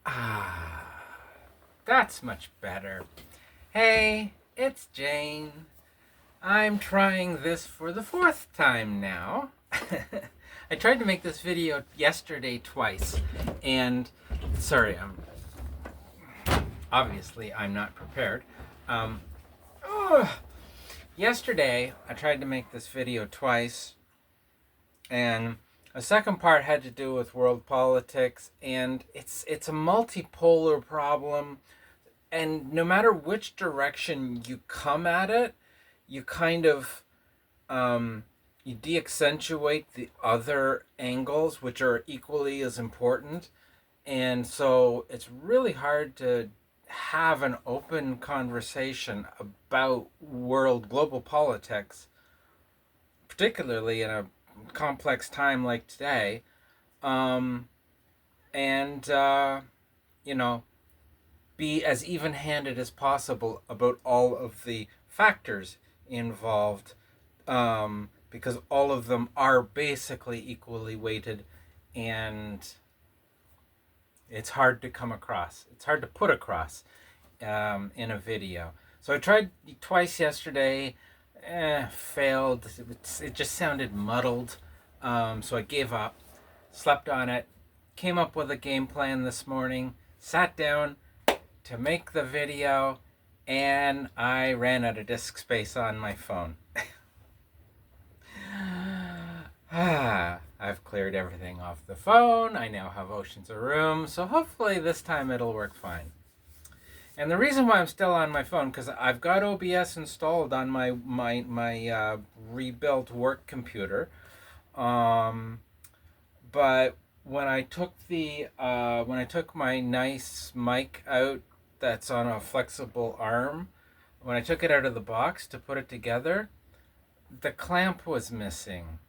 Ah, that's much better. Hey, it's Jane. I'm trying this for the fourth time now. I tried to make this video yesterday twice, and sorry, obviously I'm not prepared. Um, ugh. Yesterday I tried to make this video twice, and a second part had to do with world politics, and it's a multipolar problem. And no matter which direction you come at it, you kind of you de-accentuate the other angles, which are equally as important. And so it's really hard to have an open conversation about global politics, particularly in a complex time like today. Um, and you know, be as even-handed as possible about all of the factors involved, because all of them are basically equally weighted, and it's hard to come across. It's hard to put across in a video. So I tried twice yesterday, failed. It just sounded muddled, so I gave up, slept on it, came up with a game plan this morning, sat down to make the video, and I ran out of disk space on my phone. I've cleared everything off the phone. I now have oceans of room, so hopefully this time it'll work fine. And the reason why I'm still on my phone, because I've got OBS installed on my rebuilt work computer, but when I took my nice mic out that's on a flexible arm, when I took it out of the box to put it together, the clamp was missing,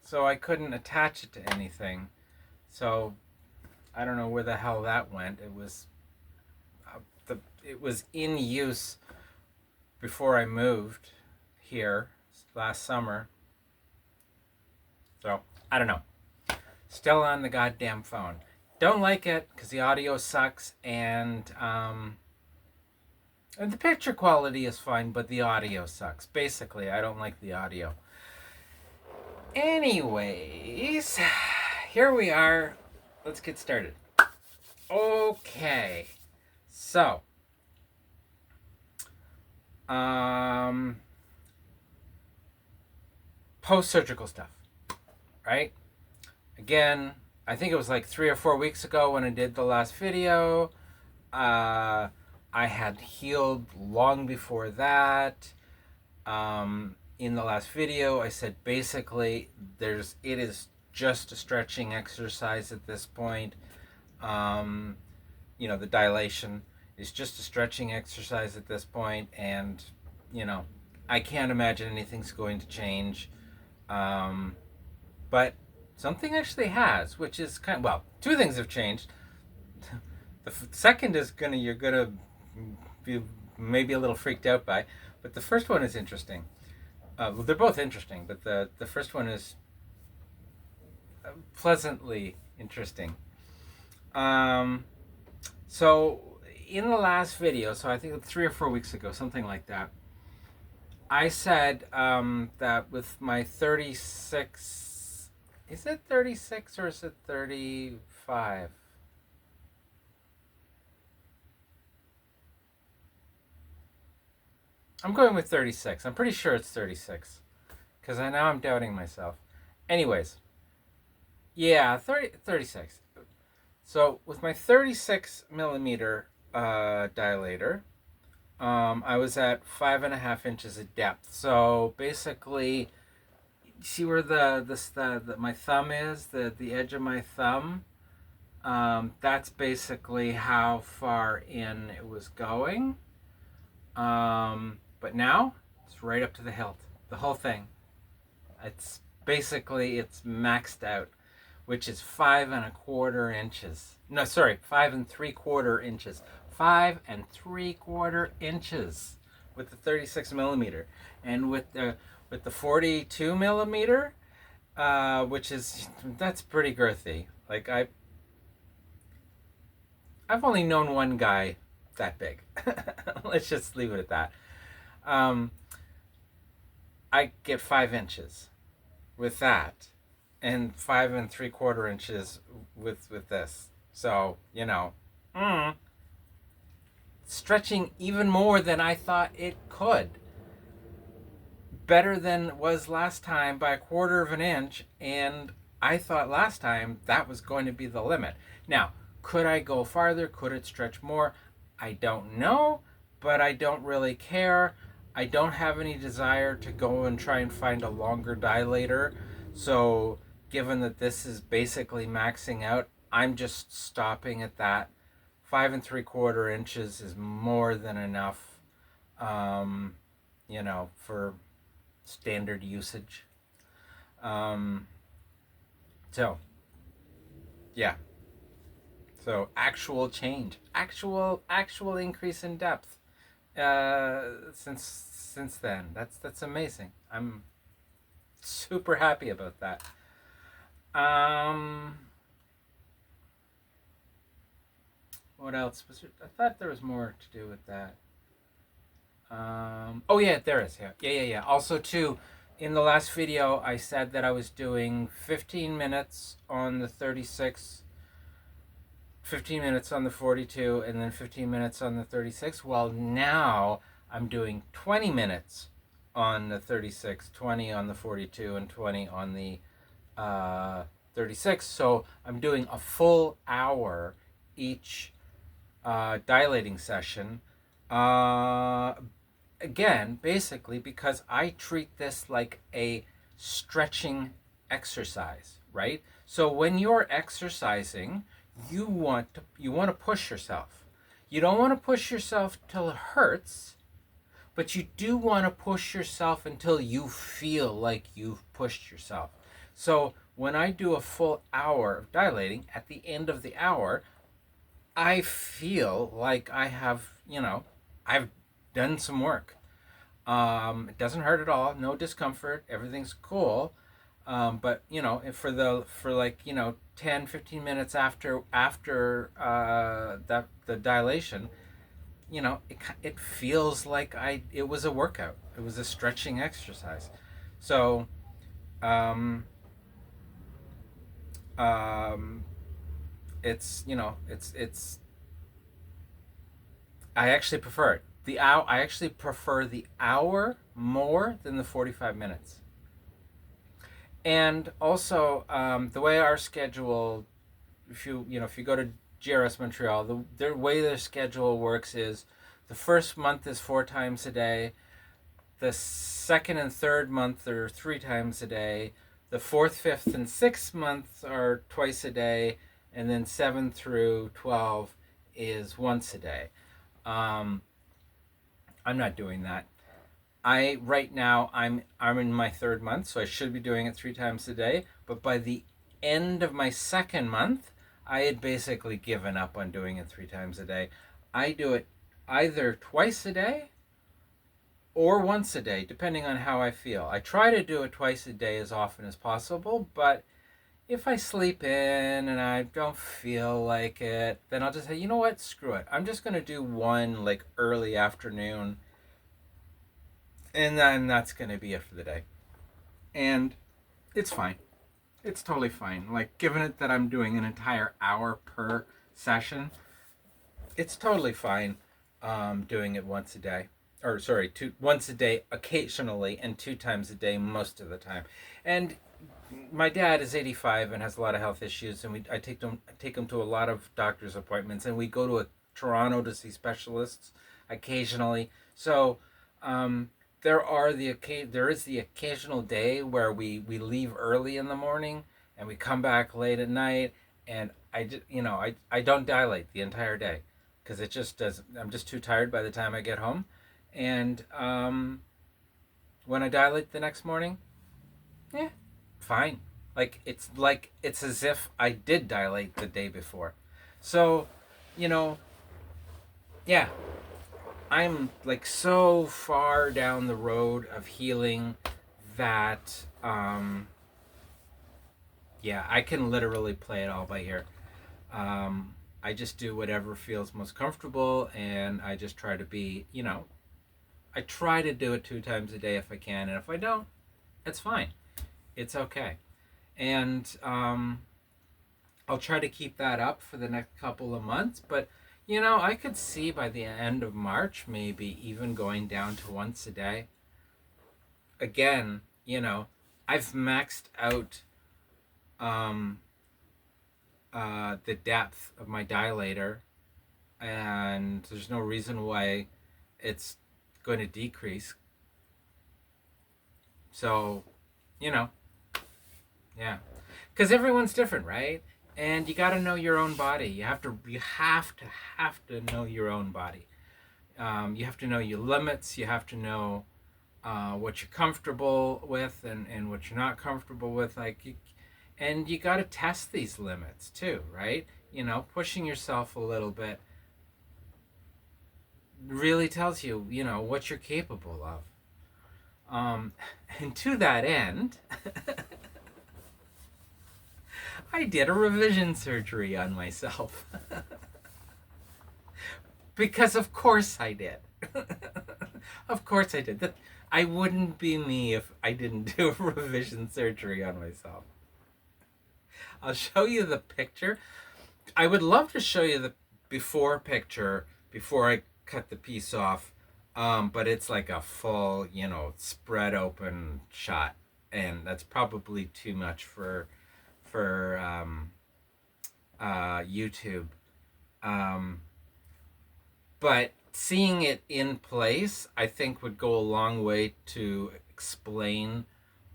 so I couldn't attach it to anything. So I don't know where the hell that went. It was in use before I moved here last summer. So I don't know. Still on the goddamn phone. Don't like it because the audio sucks, and the picture quality is fine, but the audio sucks. Basically, I don't like the audio. Anyways, here we are. Let's get started. Okay. So, post-surgical stuff, right? Again, I think it was like 3 or 4 weeks ago when I did the last video. I had healed long before that. In the last video, I said basically it is just a stretching exercise at this point. The dilation is just a stretching exercise at this point, and I can't imagine anything's going to change. But something actually has, which is two things have changed. The second is you're gonna be maybe a little freaked out by, but the first one is interesting. They're both interesting, but the first one is pleasantly interesting. So in the last video, so I think 3 or 4 weeks ago, something like that, I said that with my 36, is it 36 or is it 35? I'm going with 36. I'm pretty sure it's 36. Because now I'm doubting myself. Anyways. Yeah, 36. So with my 36 millimeter dilator, I was at 5.5 inches of depth. So basically, see where my thumb is, the edge of my thumb. That's basically how far in it was going. But now it's right up to the hilt, the whole thing. It's maxed out, which is 5.25 inches. No, sorry, 5.75 inches. 5.75 inches with the 36 millimeter, and with the 42 millimeter, that's pretty girthy. Like I've only known one guy that big. Let's just leave it at that. Um, I get 5 inches with that, and 5 3/4 inches with this. So mm, stretching even more than I thought it could. Better than it was last time by 1/4 inch, and I thought last time that was going to be the limit. Now, could I go farther? Could it stretch more? I don't know, but I don't really care. I don't have any desire to go and try and find a longer dilator. So, given that this is basically maxing out, I'm just stopping at that. 5 3/4 inches is more than enough, for standard usage. Um, so, yeah. So actual change, actual increase in depth. Since then, that's amazing. I'm super happy about that. Um, what else was there? I thought there was more to do with that. Oh yeah, there is. Yeah. Also, too, in the last video, I said that I was doing 15 minutes on the 36, 15 minutes on the 42, and then 15 minutes on the 36. Well, now I'm doing 20 minutes on the 36, 20 on the 42, and 20 on the 36. So I'm doing a full hour each dilating session. Again, basically because I treat this like a stretching exercise, right? So when you're exercising, you want to push yourself. You don't want to push yourself till it hurts, but you do want to push yourself until you feel like you've pushed yourself. So when I do a full hour of dilating, at the end of the hour, I feel like I have, I've done some work. It doesn't hurt at all, no discomfort, everything's cool. But for like 10, 15 minutes after the dilation, it feels like it was a workout. It was a stretching exercise. So um, it's I actually prefer it. I actually prefer the hour more than the 45 minutes. And also, the way our schedule, if you go to GRS Montreal, the way their schedule works is the first month is 4 times a day, the second and third month are 3 times a day, the fourth, fifth, and sixth months are twice a day, and then 7 through 12 is once a day. I'm not doing that. Right now I'm in my third month, so I should be doing it 3 times a day. But by the end of my second month, I had basically given up on doing it 3 times a day. I do it either twice a day or once a day, depending on how I feel. I try to do it twice a day as often as possible, but if I sleep in and I don't feel like it, then I'll just say, you know what, screw it. I'm just going to do one like early afternoon, and then that's going to be it for the day. And it's fine. It's totally fine. Like, given it that I'm doing an entire hour per session, it's totally fine doing it once a day. Or, sorry, once a day occasionally and 2 times a day most of the time. And my dad is 85 and has a lot of health issues, and I take him to a lot of doctor's appointments, and we go to Toronto to see specialists occasionally. So there is the occasional day where we leave early in the morning and we come back late at night, and I don't dilate the entire day because it just does. I'm just too tired by the time I get home, and when I dilate the next morning, yeah, fine. It's as if I did dilate the day before. So, yeah, I'm like so far down the road of healing that yeah, I can literally play it all by ear. I just do whatever feels most comfortable, and I just try to be, I try to do it 2 times a day if I can, and if I don't, it's fine. It's okay. And I'll try to keep that up for the next couple of months. But, I could see by the end of March, maybe even going down to once a day. Again, I've maxed out um, the depth of my dilator, and there's no reason why it's going to decrease. So, you know, yeah, because everyone's different, right? And you got to know your own body. You have to know your own body. You have to know your limits. You have to know what you're comfortable with and what you're not comfortable with. And you got to test these limits too, right? Pushing yourself a little bit really tells you, what you're capable of. And to that end, I did a revision surgery on myself. Because of course I did. Of course I did. I wouldn't be me if I didn't do a revision surgery on myself. I'll show you the picture. I would love to show you the before picture before I cut the piece off. But it's like a full, spread open shot. And that's probably too much for YouTube. But seeing it in place, I think would go a long way to explain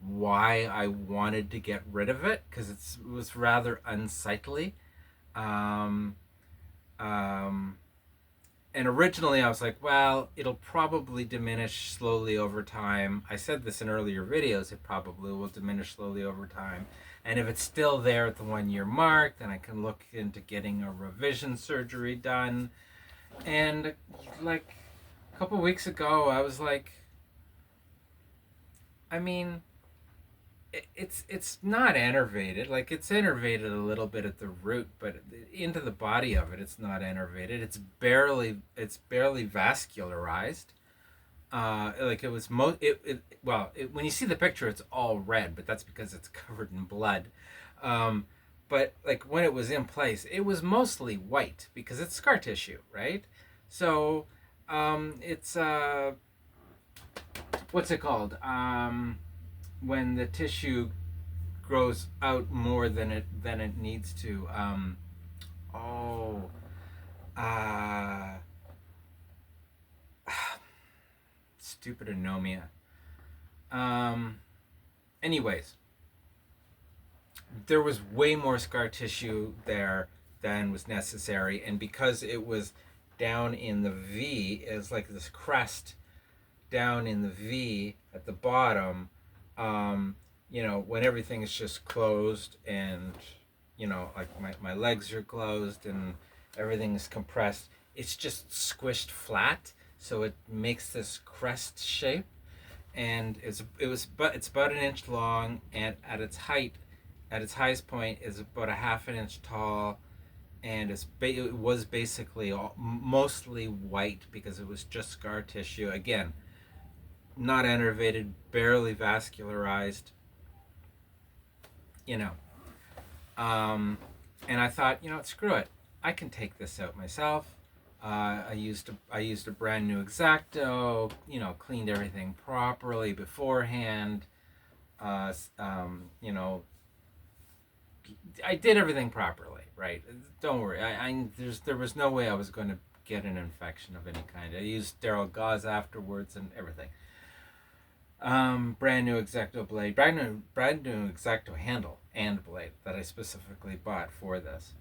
why I wanted to get rid of it, because it was rather unsightly. Um, um, and originally I was like, well, it'll probably diminish slowly over time. I said this in earlier videos, it probably will diminish slowly over time. And if it's still there at the 1-year mark, then I can look into getting a revision surgery done. And like a couple weeks ago, I was like, I mean, it's not innervated. Like, it's innervated a little bit at the root, but into the body of it, it's not innervated. It's barely vascularized. Like, it was when you see the picture, it's all red, but that's because it's covered in blood. But like when it was in place, it was mostly white because it's scar tissue, right? So it's what's it called? When the tissue grows out more than it needs to. Oh, uh, stupid anomia. Anyways, there was way more scar tissue there than was necessary, and because it was down in the V, it was like this crest down in the V at the bottom. When everything is just closed and like my legs are closed and everything is compressed, it's just squished flat, so it makes this crest shape, and it's about an inch long, and at its highest point is about a half an inch tall, and it was basically mostly white because it was just scar tissue. Again, not innervated, barely vascularized. And I thought, screw it, I can take this out myself. I used a brand new X-Acto, cleaned everything properly beforehand. I did everything properly, right? Don't worry. There was no way I was going to get an infection of any kind. I used sterile gauze afterwards and everything. Brand new X-Acto blade, brand new X-Acto handle and blade that I specifically bought for this.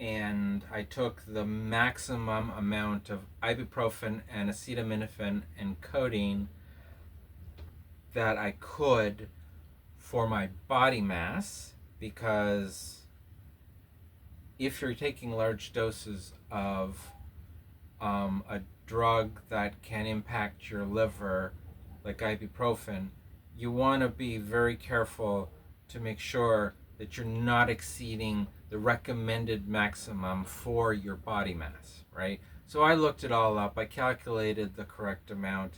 And I took the maximum amount of ibuprofen and acetaminophen and codeine that I could for my body mass, because if you're taking large doses of a drug that can impact your liver, like ibuprofen, you want to be very careful to make sure that you're not exceeding the recommended maximum for your body mass, right? So I looked it all up. I calculated the correct amount.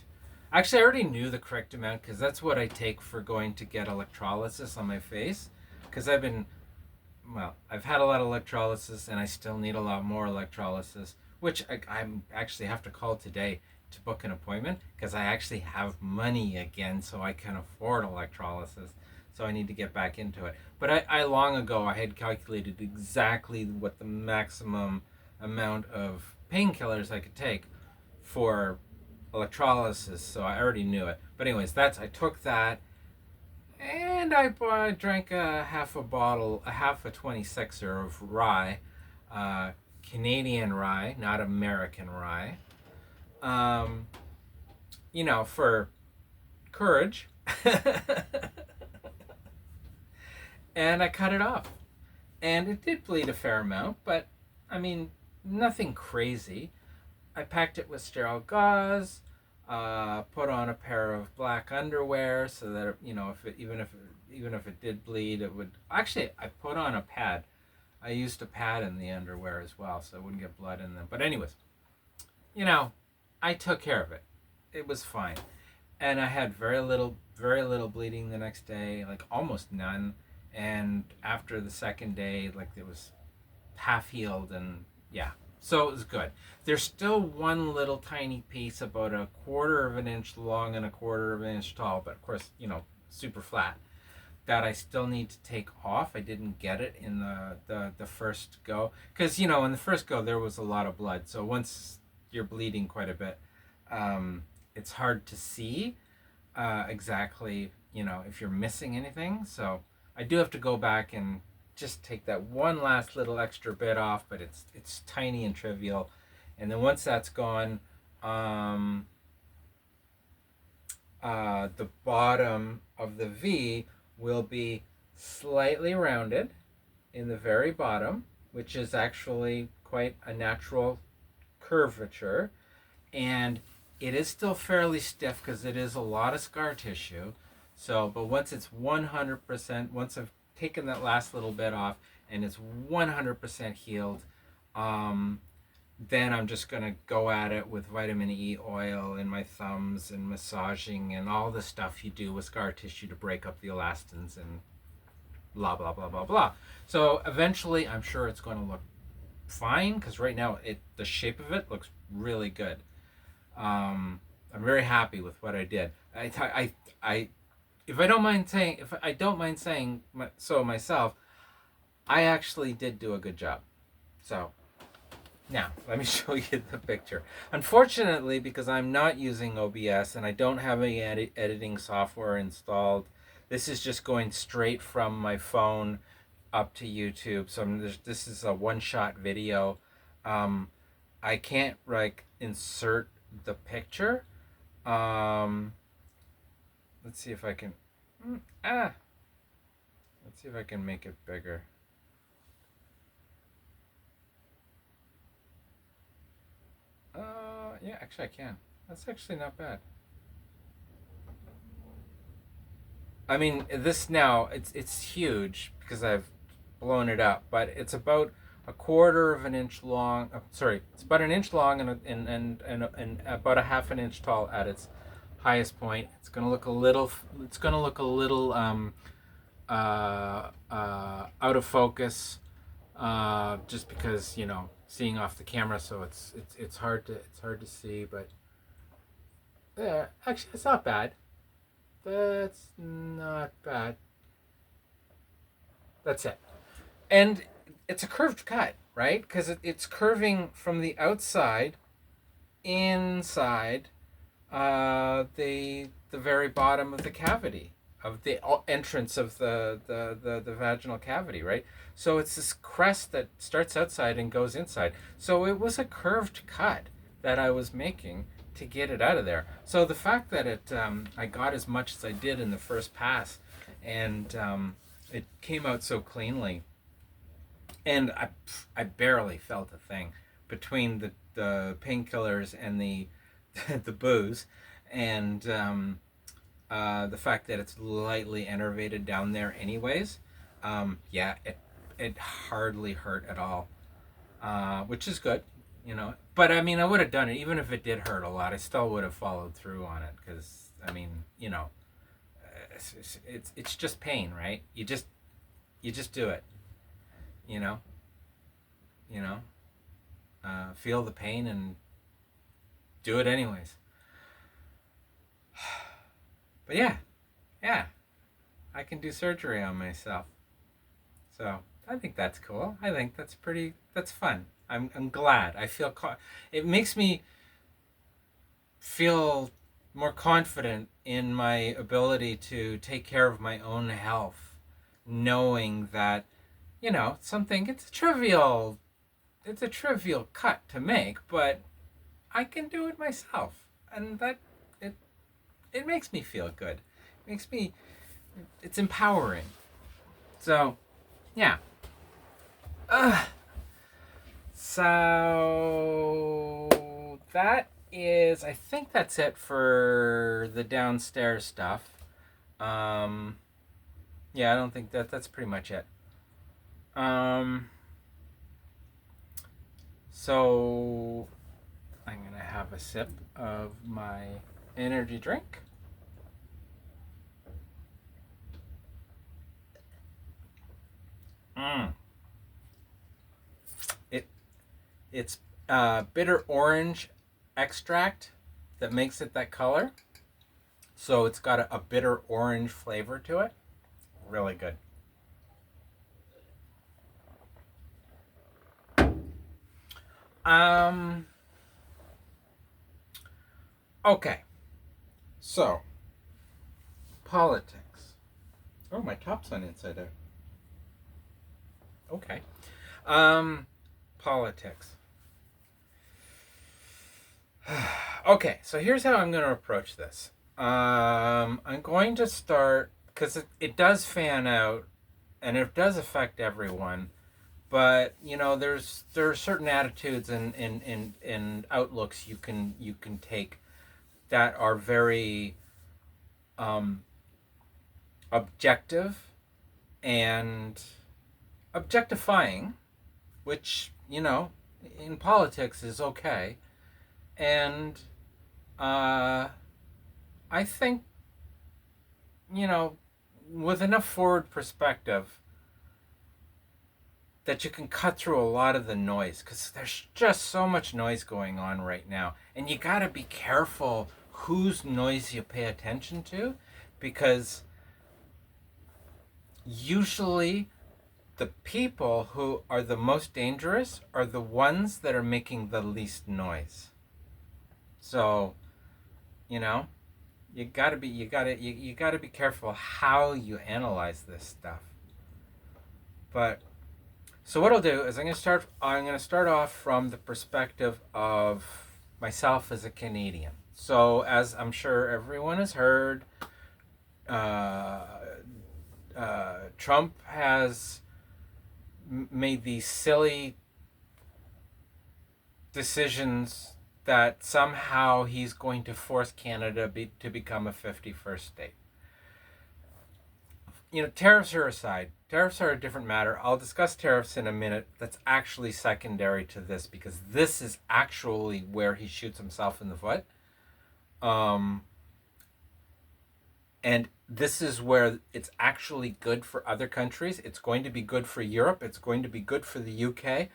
Actually, I already knew the correct amount because that's what I take for going to get electrolysis on my face. Because I've had a lot of electrolysis and I still need a lot more electrolysis, which I'm actually have to call today to book an appointment because I actually have money again, so I can afford electrolysis. So I need to get back into it. But I long ago I had calculated exactly what the maximum amount of painkillers I could take for electrolysis, so I already knew it. But anyways, I took that and I drank a half a 26er of rye, Canadian rye, not American rye. For courage. And I cut it off. And it did bleed a fair amount, but I mean, nothing crazy. I packed it with sterile gauze, put on a pair of black underwear so that even if it did bleed, it would. Actually, I put on a pad. I used a pad in the underwear as well, so I wouldn't get blood in them. But anyways, I took care of it. It was fine, and I had very little bleeding the next day, like almost none. And after the second day, like it was half healed, and yeah, so it was good. There's still one little tiny piece about a quarter of an inch long and a quarter of an inch tall, but of course, super flat, that I still need to take off. I didn't get it in the first go, because in the first go there was a lot of blood, so once you're bleeding quite a bit, it's hard to see exactly if you're missing anything. So I do have to go back and just take that one last little extra bit off, but it's tiny and trivial. And then once that's gone, the bottom of the V will be slightly rounded in the very bottom, which is actually quite a natural curvature. And it is still fairly stiff because it is a lot of scar tissue. So, but once it's 100%, once I've taken that last little bit off and it's 100% healed, then I'm just going to go at it with vitamin E oil in my thumbs and massaging and all the stuff you do with scar tissue to break up the elastins and blah, blah, blah, blah, blah. So eventually I'm sure it's going to look fine because right now the shape of it looks really good. I'm very happy with what I did. If I don't mind saying so myself, I actually did do a good job. So now let me show you the picture. Unfortunately, because I'm not using OBS and I don't have any editing software installed, this is just going straight from my phone up to YouTube. So this is a one-shot video. I can't insert the picture. Let's see if I can. Let's see if I can make it bigger. Yeah, actually I can. That's actually not bad. I mean, this now it's huge because I've blown it up, but it's about a quarter of an inch long. Sorry, it's about an inch long and about a half an inch tall at its highest point. It's gonna look a little. It's gonna look a little out of focus, just because seeing off the camera, so it's hard to see. But yeah, actually, it's not bad. That's not bad. That's it. And it's a curved cut, right? Because it's curving from the outside inside the very bottom of the cavity, of the entrance of the vaginal cavity, right? So it's this crest that starts outside and goes inside. So it was a curved cut that I was making to get it out of there. So the fact that I got as much as I did in the first pass, and it came out so cleanly, and I barely felt a thing between the painkillers and the the booze, and The fact that it's lightly innervated down there, anyways, yeah, it hardly hurt at all, which is good, you know. But I mean, I would have done it even if it did hurt a lot. I still would have followed through on it because I mean, you know, it's just pain, right? You just do it, you know, you know, feel the pain and do it anyways. But yeah, yeah, I can do surgery on myself. So I think that's cool. I think that's fun. I'm glad. It makes me feel more confident in my ability to take care of my own health, knowing that, you know, something, it's a trivial cut to make, but I can do it myself. And that, it, it makes me feel good. It makes me, it's empowering. So, yeah. Uh, so I think that's it for the downstairs stuff. Um, yeah, I don't think that's pretty much it. Um, so I'm gonna have a sip of my energy drink. Mm. It it's bitter orange extract that makes it that color. So it's got a bitter orange flavor to it. Really good. Um. Okay. So politics. Oh, my top's on inside out. Okay. Um. Politics. Okay. So here's how I'm going to approach this. I'm going to start because it does fan out and it does affect everyone. But you know, there are certain attitudes and outlooks you can take that are very um, objective and objectifying, which you know in politics is okay. And uh, I think you know with enough forward perspective that you can cut through a lot of the noise because there's just so much noise going on right now. And you got to be careful whose noise you pay attention to because usually the people who are the most dangerous are the ones that are making the least noise. So, you know, you got to be careful how you analyze this stuff. But so what I'll do is I'm going to start off from the perspective of myself as a Canadian. So as I'm sure everyone has heard, uh, Trump has made these silly decisions that somehow he's going to force Canada to become a 51st state. You know, tariffs are aside. Tariffs are a different matter. I'll discuss tariffs in a minute. That's actually secondary to this because this is actually where he shoots himself in the foot. Um, and this is where it's actually good for other countries. It's going to be good for Europe. It's going to be good for the UK.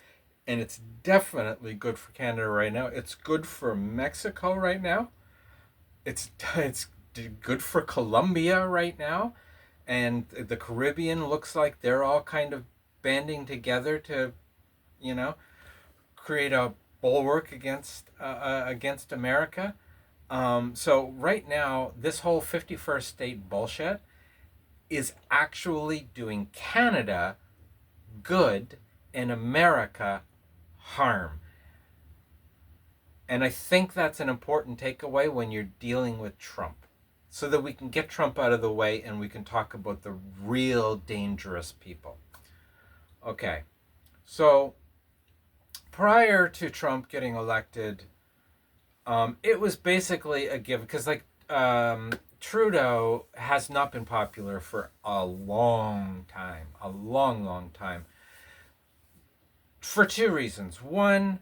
And it's definitely good for Canada right now. It's good for Mexico right now. It's good for Colombia right now. And the Caribbean looks like they're all kind of banding together to, you know, create a bulwark against America. So right now, this whole 51st state bullshit is actually doing Canada good and America harm. And I think that's an important takeaway when you're dealing with Trump. So that we can get Trump out of the way and we can talk about the real dangerous people. Okay, so prior to Trump getting elected, it was basically a given because Trudeau has not been popular for a long time, a long, long time, for two reasons. One,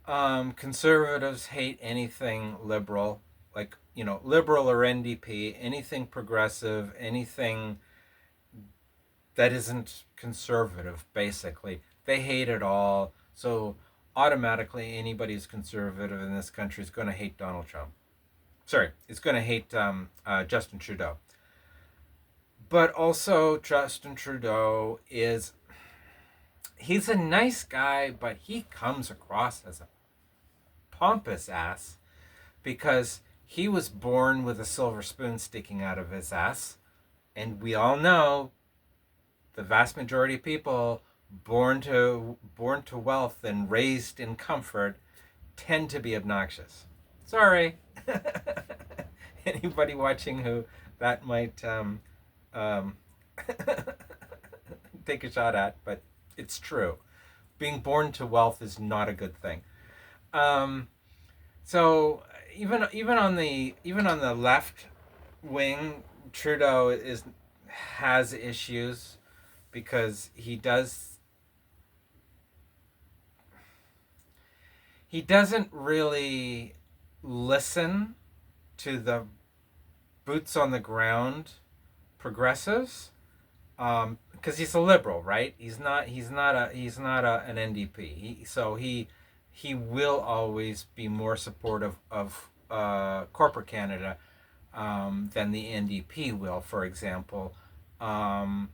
conservatives hate anything liberal, like, liberal or NDP, anything progressive, anything that isn't conservative, basically. They hate it all. So automatically, anybody who's conservative in this country is going to hate Donald Trump. Sorry, it's going to hate Justin Trudeau. But also, Justin Trudeau he's a nice guy, but he comes across as a pompous ass because he was born with a silver spoon sticking out of his ass. And we all know the vast majority of people born to wealth and raised in comfort tend to be obnoxious. Sorry. Anybody watching who that might take a shot at, but it's true. Being born to wealth is not a good thing. So even on the left wing, Trudeau has issues because he doesn't really listen to the boots on the ground progressives, because he's a liberal, right? He's not an NDP. He will always be more supportive of corporate Canada than the NDP will, for example. And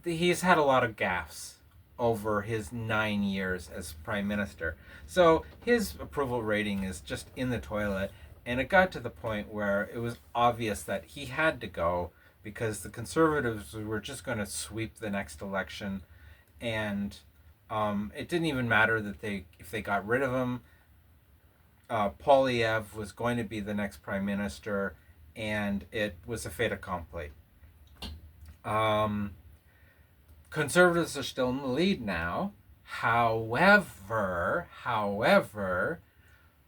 he's had a lot of gaffes over his 9 years as prime minister. So his approval rating is just in the toilet. And it got to the point where it was obvious that he had to go because the Conservatives were just going to sweep the next election. And it didn't even matter that if they got rid of him, Poilievre was going to be the next prime minister, and it was a fait accompli. Conservatives are still in the lead now. However,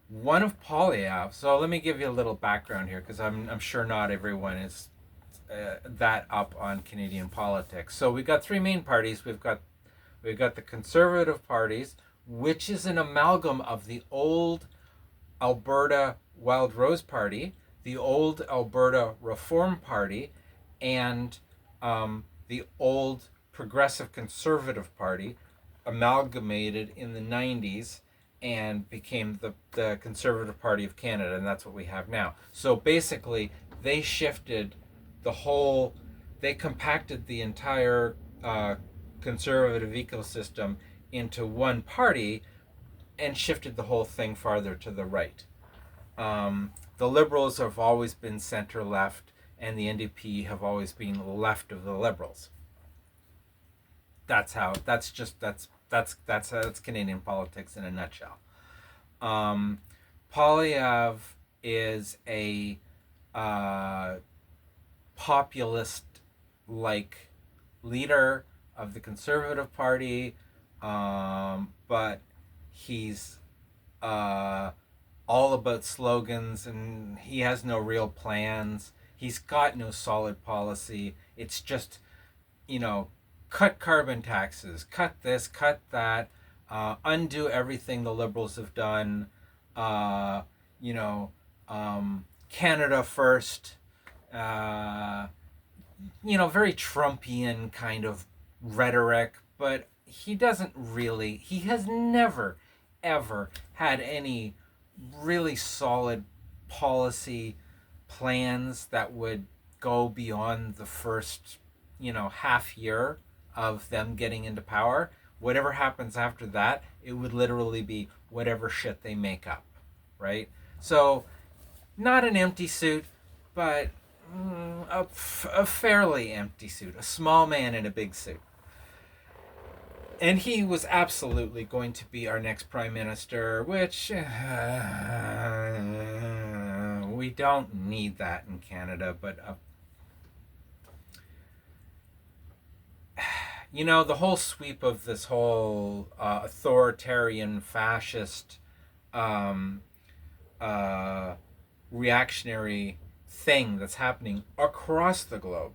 one of Poilievre. So let me give you a little background here, because I'm sure not everyone is that up on Canadian politics. So we've got three main parties. We've got the Conservative parties, which is an amalgam of the old Alberta Wild Rose Party, the old Alberta Reform Party, and the old Progressive Conservative Party, amalgamated in the 90s and became the Conservative Party of Canada, and that's what we have now. So basically, they shifted they compacted the entire conservative ecosystem into one party and shifted the whole thing farther to the right. The Liberals have always been center-left, and the NDP have always been left of the Liberals. That's Canadian politics in a nutshell. Poilievre is a populist-like leader of the Conservative Party, but he's all about slogans, and he has no real plans. He's got no solid policy. It's just, cut carbon taxes, cut this, cut that, undo everything the Liberals have done, Canada first, very Trumpian kind of rhetoric, but he has never, ever had any really solid policy plans that would go beyond the first, half year of them getting into power. Whatever happens after that, it would literally be whatever shit they make up, right? So, not an empty suit, but a fairly empty suit. A small man in a big suit. And he was absolutely going to be our next prime minister, which we don't need that in Canada, but the whole sweep of this whole authoritarian fascist reactionary thing that's happening across the globe.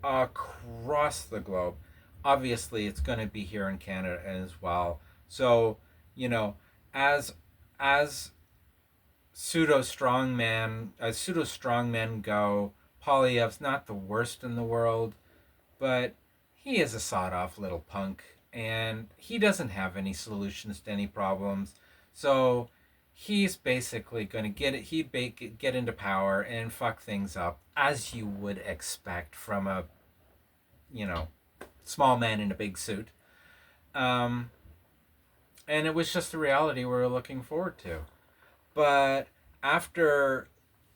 Across the globe. Obviously, it's going to be here in Canada as well. So, you know, as as pseudo strongmen go, Polyev's not the worst in the world, but he is a sawed-off little punk, and he doesn't have any solutions to any problems. So he's basically going to get into power and fuck things up, as you would expect from a, you know, small man in a big suit. Um, and it was just the reality we were looking forward to. But after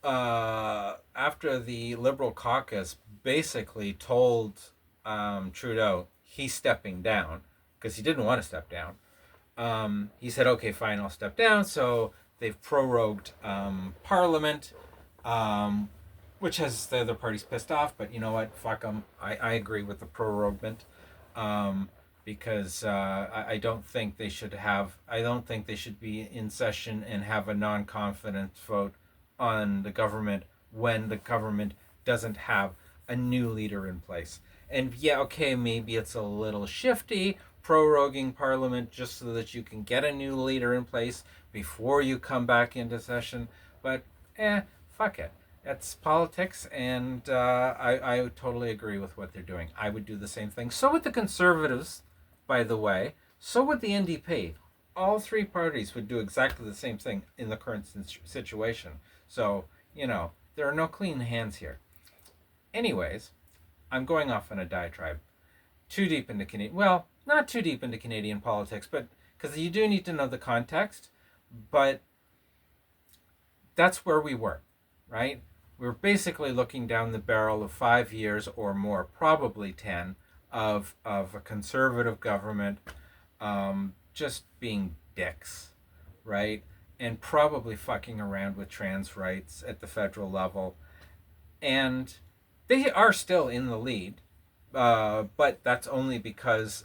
after the Liberal caucus basically told Trudeau he's stepping down because he didn't want to step down, he said, "Okay, fine, I'll step down." So they've prorogued Parliament, um, which has the other parties pissed off. But you know what? Fuck them. I agree with the prorogement. Um, because I don't think they should have. I don't think they should be in session and have a non-confidence vote on the government when the government doesn't have a new leader in place. And yeah, okay, maybe it's a little shifty proroguing Parliament just so that you can get a new leader in place before you come back into session. But fuck it. It's politics, and I totally agree with what they're doing. I would do the same thing. So would the Conservatives, by the way. So would the NDP. All three parties would do exactly the same thing in the current situation. So, you know, there are no clean hands here. Anyways, I'm going off on a diatribe. Too deep into Canadian, well, not too deep into Canadian politics, but because you do need to know the context, but that's where we were, right? We were basically looking down the barrel of 5 years or more, probably 10, of a conservative government just being dicks, right? And probably fucking around with trans rights at the federal level. And they are still in the lead, but that's only because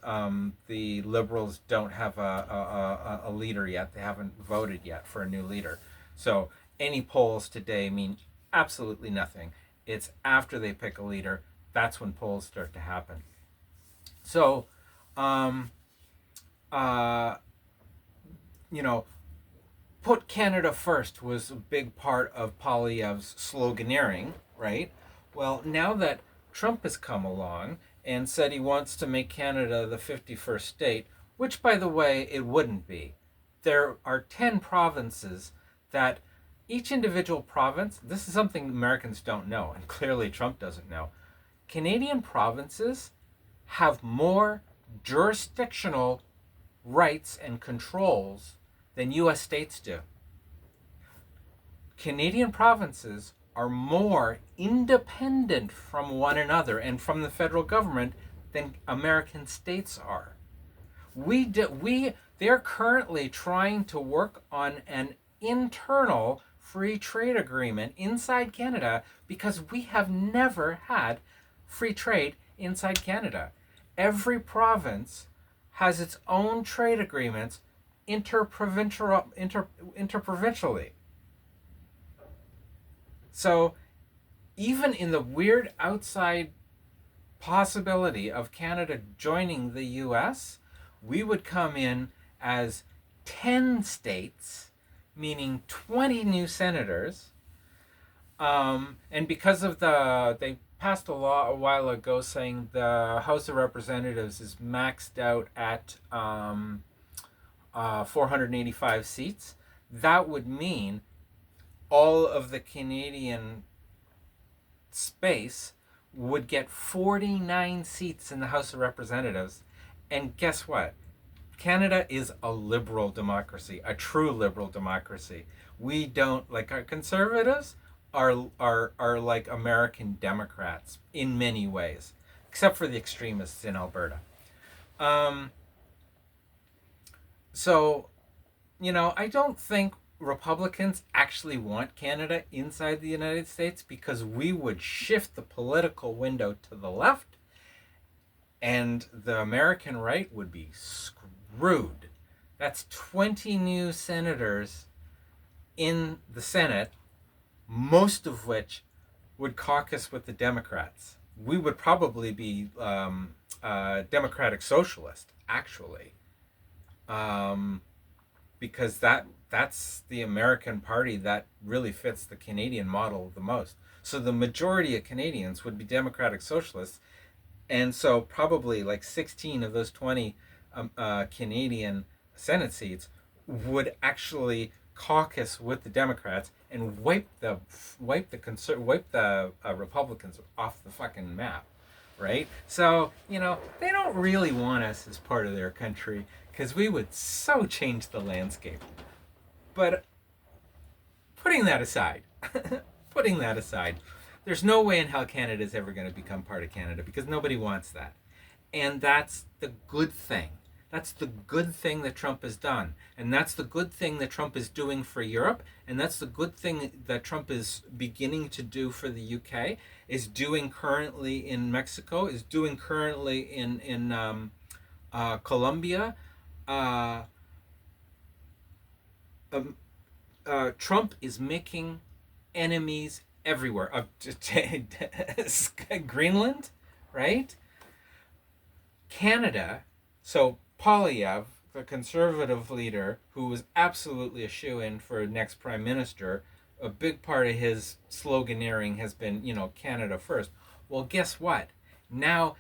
the Liberals don't have a leader yet. They haven't voted yet for a new leader. So any polls today mean absolutely nothing. It's after they pick a leader, that's when polls start to happen. So, you know, put Canada first was a big part of Poilievre's sloganeering, right? Well, now that Trump has come along and said he wants to make Canada the 51st state, which, by the way, it wouldn't be. There are 10 provinces that each individual province, this is something Americans don't know, and clearly Trump doesn't know. Canadian provinces have more jurisdictional rights and controls than U.S. states do. Canadian provinces are more independent from one another and from the federal government than American states are. They're currently trying to work on an internal free trade agreement inside Canada because we have never had free trade inside Canada. Every province has its own trade agreements interprovincially. So even in the weird outside possibility of Canada joining the US, we would come in as 10 states, meaning 20 new senators. And because of they passed a law a while ago saying the House of Representatives is maxed out at 485 seats, that would mean all of the Canadian space would get 49 seats in the House of Representatives. And guess what? Canada is a liberal democracy, a true liberal democracy. We don't, like, our conservatives are like American Democrats in many ways, except for the extremists in Alberta. So, you know, I don't think Republicans actually want Canada inside the United States because we would shift the political window to the left and the American right would be screwed. That's 20 new senators in the Senate most of which would caucus with the Democrats. We would probably be Democratic Socialist, actually, um, because that's the American Party that really fits the Canadian model the most. So the majority of Canadians would be Democratic Socialists, and so probably like 16 of those 20 Canadian Senate seats would actually caucus with the Democrats and wipe the Republicans off the fucking map, right? So they don't really want us as part of their country because we would so change the landscape. But putting that aside, putting that aside, there's no way in hell Canada is ever going to become part of Canada because nobody wants that. And that's the good thing. That's the good thing that Trump has done. And that's the good thing that Trump is doing for Europe. And that's the good thing that Trump is beginning to do for the UK, is doing currently in Mexico, is doing currently in Colombia. Uh, um, Trump is making enemies everywhere. Greenland, right? Canada. So Polyev, the conservative leader, who was absolutely a shoo-in for next prime minister, a big part of his sloganeering has been, Canada first. Well, guess what? Now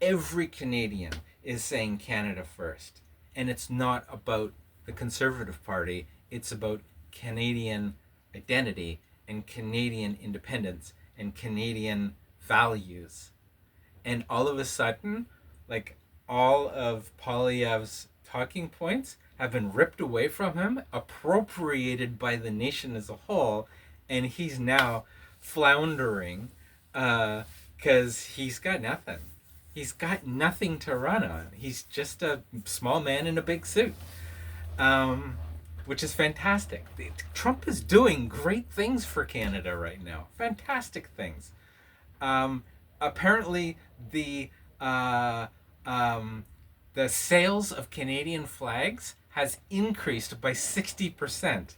every Canadian is saying Canada first. And it's not about the Conservative Party, it's about Canadian identity and Canadian independence and Canadian values. And all of a sudden, like, all of Polyev's talking points have been ripped away from him, appropriated by the nation as a whole, and he's now floundering because he's got nothing. He's got nothing to run on. He's just a small man in a big suit, which is fantastic. Trump is doing great things for Canada right now. Fantastic things. Apparently, the sales of Canadian flags has increased by 60%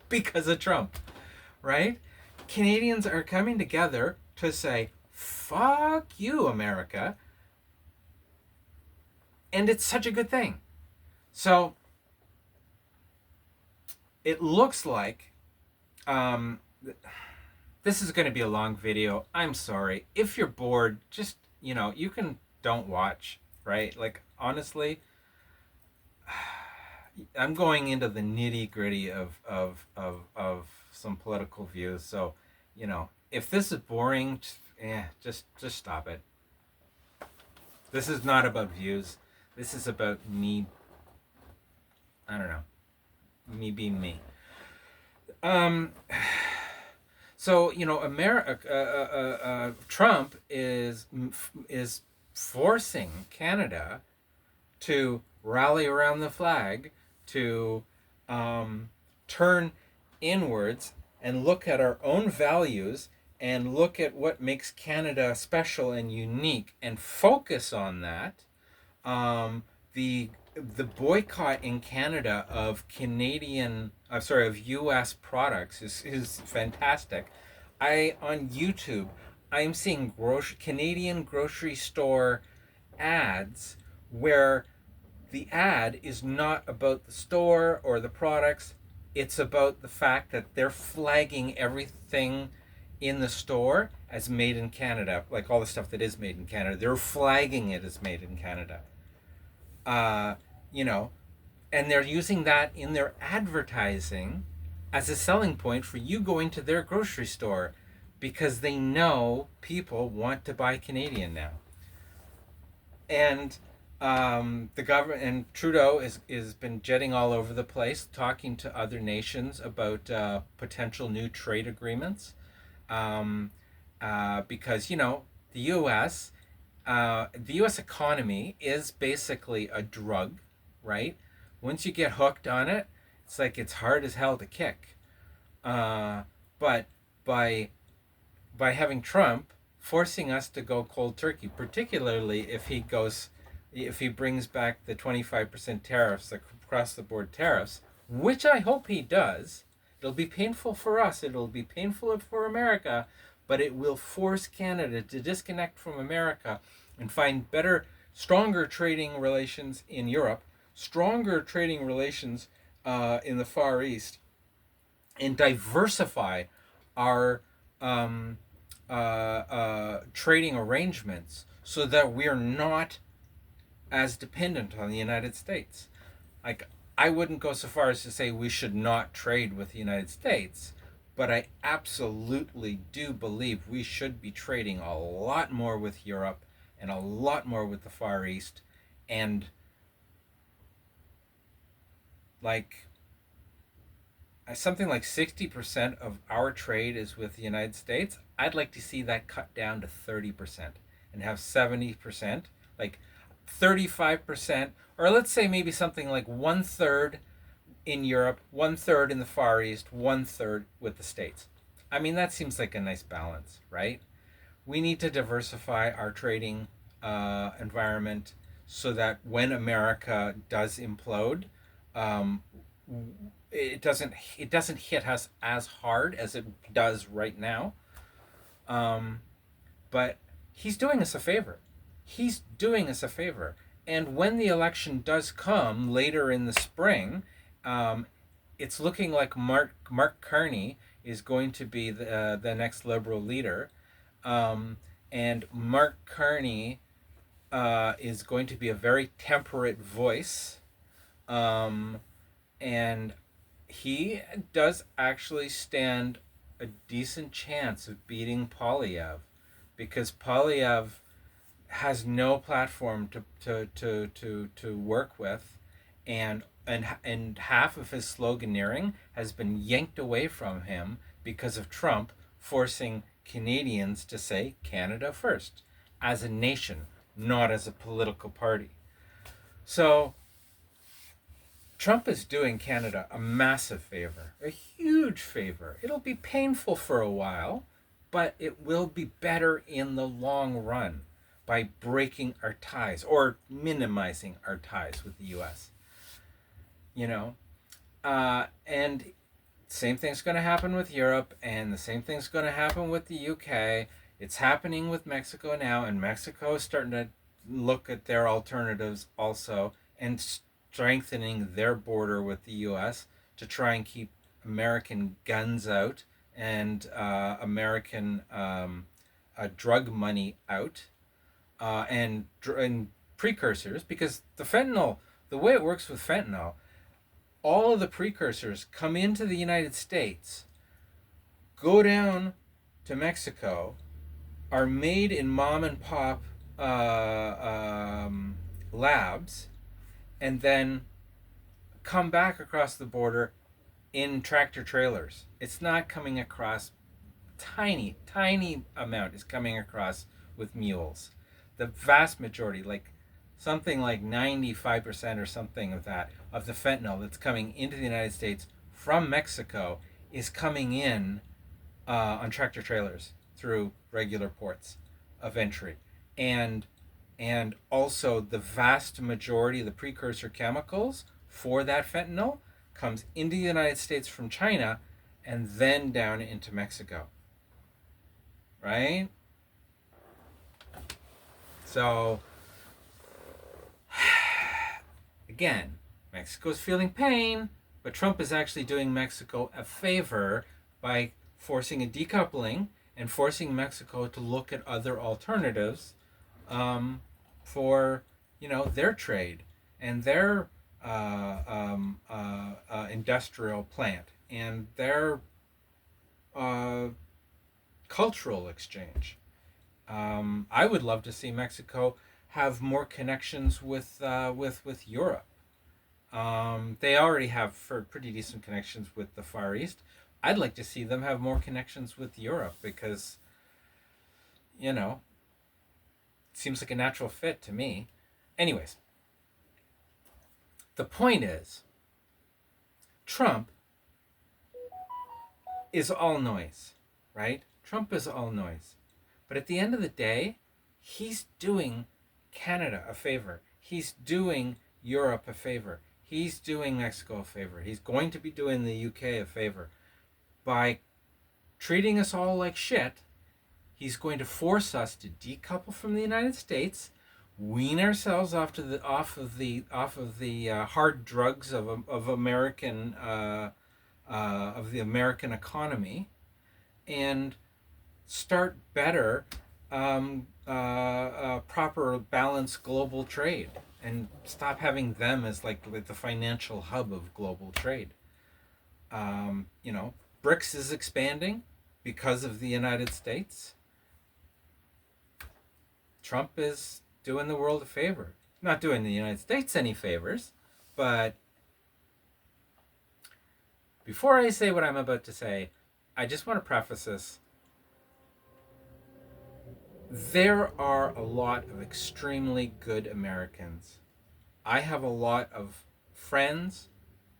because of Trump, right? Canadians are coming together to say, fuck you, America. And it's such a good thing. So it looks like this is going to be a long video. I'm sorry. If you're bored, just, you can don't watch, right? Like, honestly, I'm going into the nitty gritty of some political views. So, if this is boring, just stop it. This is not about views. This is about me. I don't know. Me being me. So America, Trump is forcing Canada to rally around the flag, to turn inwards and look at our own values and look at what makes Canada special and unique and focus on that. The boycott in Canada of of U.S. products is fantastic. On YouTube, I'm seeing Canadian grocery store ads where the ad is not about the store or the products. It's about the fact that they're flagging everything in the store as made in Canada, like all the stuff that is made in Canada. They're flagging it as made in Canada. And they're using that in their advertising as a selling point for you going to their grocery store because they know people want to buy Canadian now. And the government and Trudeau is been jetting all over the place, talking to other nations about potential new trade agreements, because the U.S. The U.S. economy is basically a drug, right? Once you get hooked on it, it's like it's hard as hell to kick. But by having Trump forcing us to go cold turkey, particularly if he brings back the 25% tariffs, the across the board tariffs, which I hope he does. It'll be painful for us. It'll be painful for America, but it will force Canada to disconnect from America and find better, stronger trading relations in Europe, stronger trading relations in the Far East, and diversify our trading arrangements so that we're not as dependent on the United States. Like, I wouldn't go so far as to say we should not trade with the United States, but I absolutely do believe we should be trading a lot more with Europe and a lot more with the Far East. And like, something like 60% of our trade is with the United States. I'd like to see that cut down to 30% and have 70%, like 35%, or let's say maybe something like 1/3 in Europe, 1/3 in the Far East, 1/3 with the States. I mean, that seems like a nice balance, right? We need to diversify our trading environment so that when America does implode, um, it doesn't hit us as hard as it does right now. Um, but he's doing us a favor. He's doing us a favor. And when the election does come later in the spring, um, it's looking like Mark Carney is going to be the next Liberal leader. And Mark Carney is going to be a very temperate voice. And he does actually stand a decent chance of beating Polyev, because Polyev has no platform to work with, and half of his sloganeering has been yanked away from him because of Trump forcing Canadians to say Canada first as a nation, not as a political party. So Trump is doing Canada a massive favor, a huge favor. It'll be painful for a while, but it will be better in the long run by breaking our ties or minimizing our ties with the U.S. You know, and same thing's going to happen with Europe, and the same thing's going to happen with the UK. It's happening with Mexico now, and Mexico is starting to look at their alternatives also, and strengthening their border with the U.S. to try and keep American guns out and American drug money out, and precursors, because the way it works with fentanyl, all of the precursors come into the United States, go down to Mexico, are made in mom and pop labs, and then come back across the border in tractor trailers. It's not coming across, tiny amount is coming across with mules. The vast majority, like something like 95% or something of that, of the fentanyl that's coming into the United States from Mexico is coming in on tractor trailers through regular ports of entry. And also the vast majority of the precursor chemicals for that fentanyl comes into the United States from China and then down into Mexico. Right? So, again, Mexico's feeling pain, but Trump is actually doing Mexico a favor by forcing a decoupling and forcing Mexico to look at other alternatives for, their trade and their industrial plant and their cultural exchange. I would love to see Mexico have more connections with Europe. They already have pretty decent connections with the Far East. I'd like to see them have more connections with Europe because, it seems like a natural fit to me. Anyways, the point is, Trump is all noise, right? Trump is all noise. But at the end of the day, he's doing Canada a favor. He's doing Europe a favor. He's doing Mexico a favor. He's going to be doing the UK a favor by treating us all like shit, he's going to force us to decouple from the United States, wean ourselves off of the hard drugs of American of the American economy, and start better, proper balanced global trade, and stop having them as like the financial hub of global trade. You know, BRICS is expanding because of the United States. Trump is doing the world a favor. Not doing the United States any favors, but before I say what I'm about to say, I just want to preface this. There are a lot of extremely good Americans. I have a lot of friends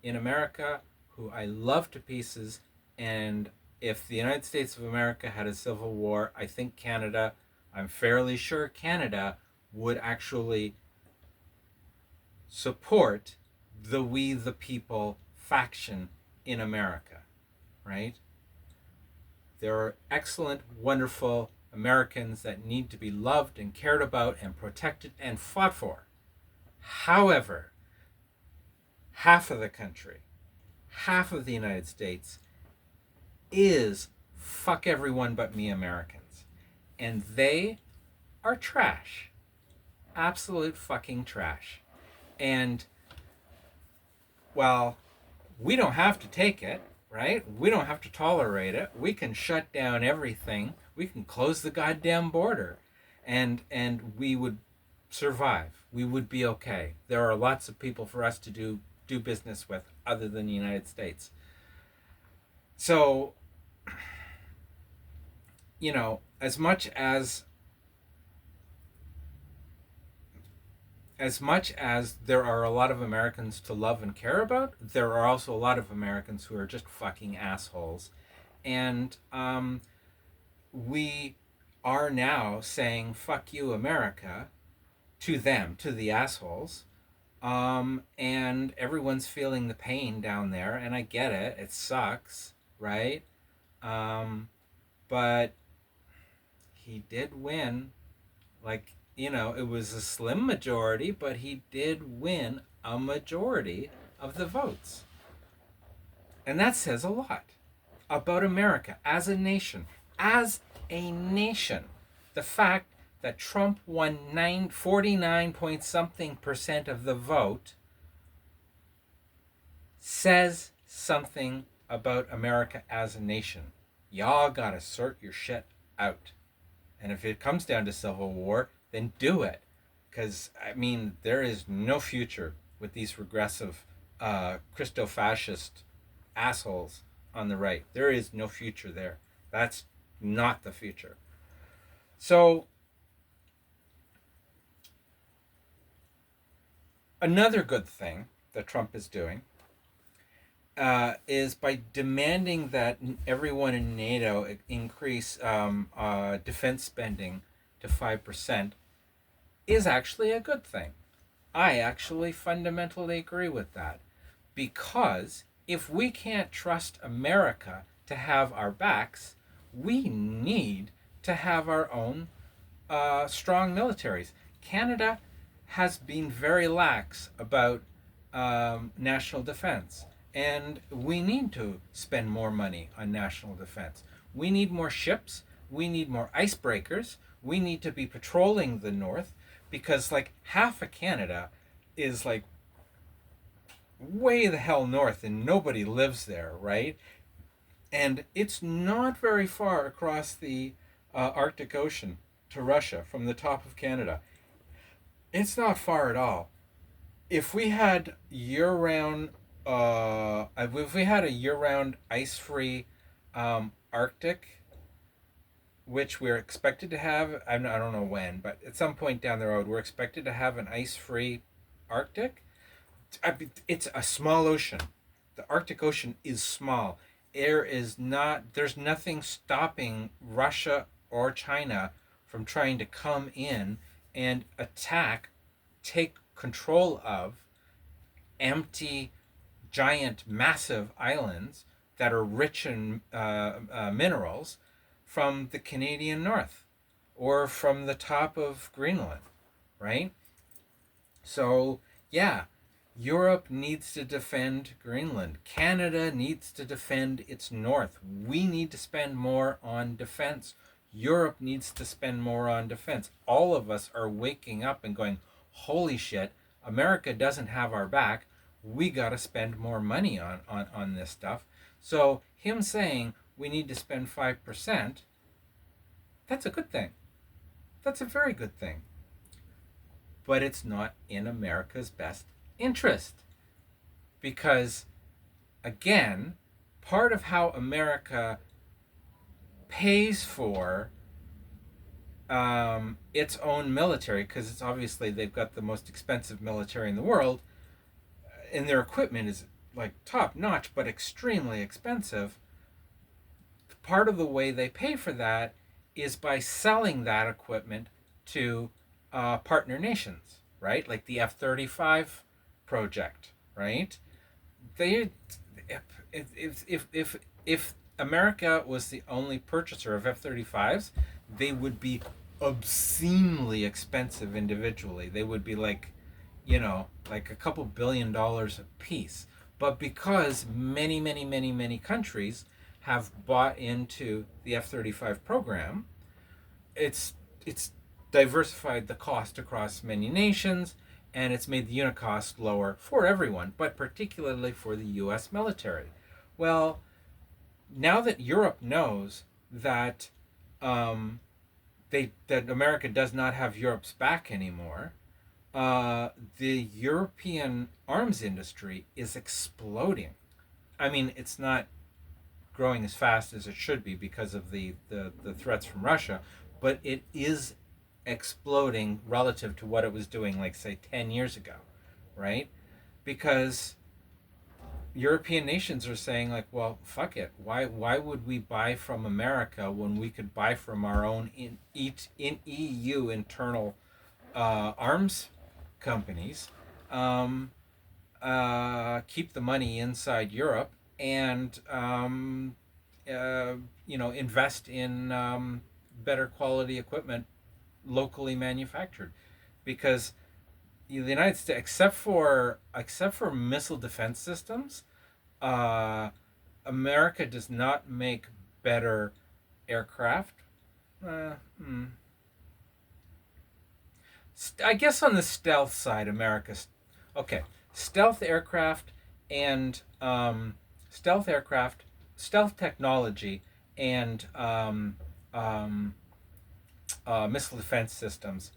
in America who I love to pieces, and if the United States of America had a civil war, I think Canada, I'm fairly sure Canada would actually support the We the People faction in America, right? There are excellent, wonderful Americans that need to be loved and cared about and protected and fought for. However, half of the country, half of the United States is fuck everyone but me Americans. And they are trash. Absolute fucking trash. And, well, we don't have to take it, right? We don't have to tolerate it. We can shut down everything. We can close the goddamn border. And we would survive. We would be okay. There are lots of people for us to do business with other than the United States. So, you know, as much as there are a lot of Americans to love and care about, there are also a lot of Americans who are just fucking assholes. And we are now saying, fuck you, America, to them, to the assholes. And everyone's feeling the pain down there, and I get it. It sucks, right? But he did win. Like, you know, it was a slim majority, but he did win a majority of the votes. And that says a lot about America as a nation. As a nation. The fact that Trump won 49 point something percent of the vote says something about America as a nation. Y'all gotta sort your shit out. And if it comes down to civil war, then do it. Because, I mean, there is no future with these regressive Christo-fascist assholes on the right. There is no future there. That's not the future. So, another good thing that Trump is doing is by demanding that everyone in NATO increase defense spending to 5% is actually a good thing. I actually fundamentally agree with that. Because if we can't trust America to have our backs, we need to have our own strong militaries. Canada has been very lax about national defense. And we need to spend more money on national defense. We need more ships. We need more icebreakers. We need to be patrolling the north, because like half of Canada is like way the hell north and nobody lives there, right? And it's not very far across the Arctic Ocean to Russia from the top of Canada. It's not far at all. If we had year-round if we had a year-round ice-free Arctic, which we're expected to have, I don't know when, but at some point down the road, we're expected to have an ice-free Arctic. It's a small ocean. The Arctic Ocean is small. There's nothing stopping Russia or China from trying to come in and attack, take control of empty, giant, massive islands that are rich in minerals from the Canadian North or from the top of Greenland, right? So, yeah, Europe needs to defend Greenland. Canada needs to defend its north. We need to spend more on defense. Europe needs to spend more on defense. All of us are waking up and going, holy shit, America doesn't have our back. We got to spend more money on this stuff. So, him saying we need to spend 5%, that's a good thing. That's a very good thing. But it's not in America's best interest. Because, again, part of how America pays for its own military, because it's obviously they've got the most expensive military in the world, and their equipment is like top notch, but extremely expensive. Part of the way they pay for that is by selling that equipment to partner nations, right? Like the F-35 project, right? They, if America was the only purchaser of F-35s, they would be obscenely expensive individually. They would be like, like a couple $1 billion a piece. But because many countries have bought into the F-35 program, it's diversified the cost across many nations, and it's made the unit cost lower for everyone, but particularly for the U.S. military. Well, now that Europe knows that that America does not have Europe's back anymore, the European arms industry is exploding. I mean, it's not growing as fast as it should be because of the threats from Russia, but it is exploding relative to what it was doing, like, say, 10 years ago, right? Because European nations are saying, like, well, fuck it. Why would we buy from America when we could buy from our own in EU internal arms companies, keep the money inside Europe, and invest in better quality equipment locally manufactured, because the United States, except for missile defense systems, America does not make better aircraft. I guess on the stealth side, America's okay. Stealth aircraft and stealth technology, and missile defense systems.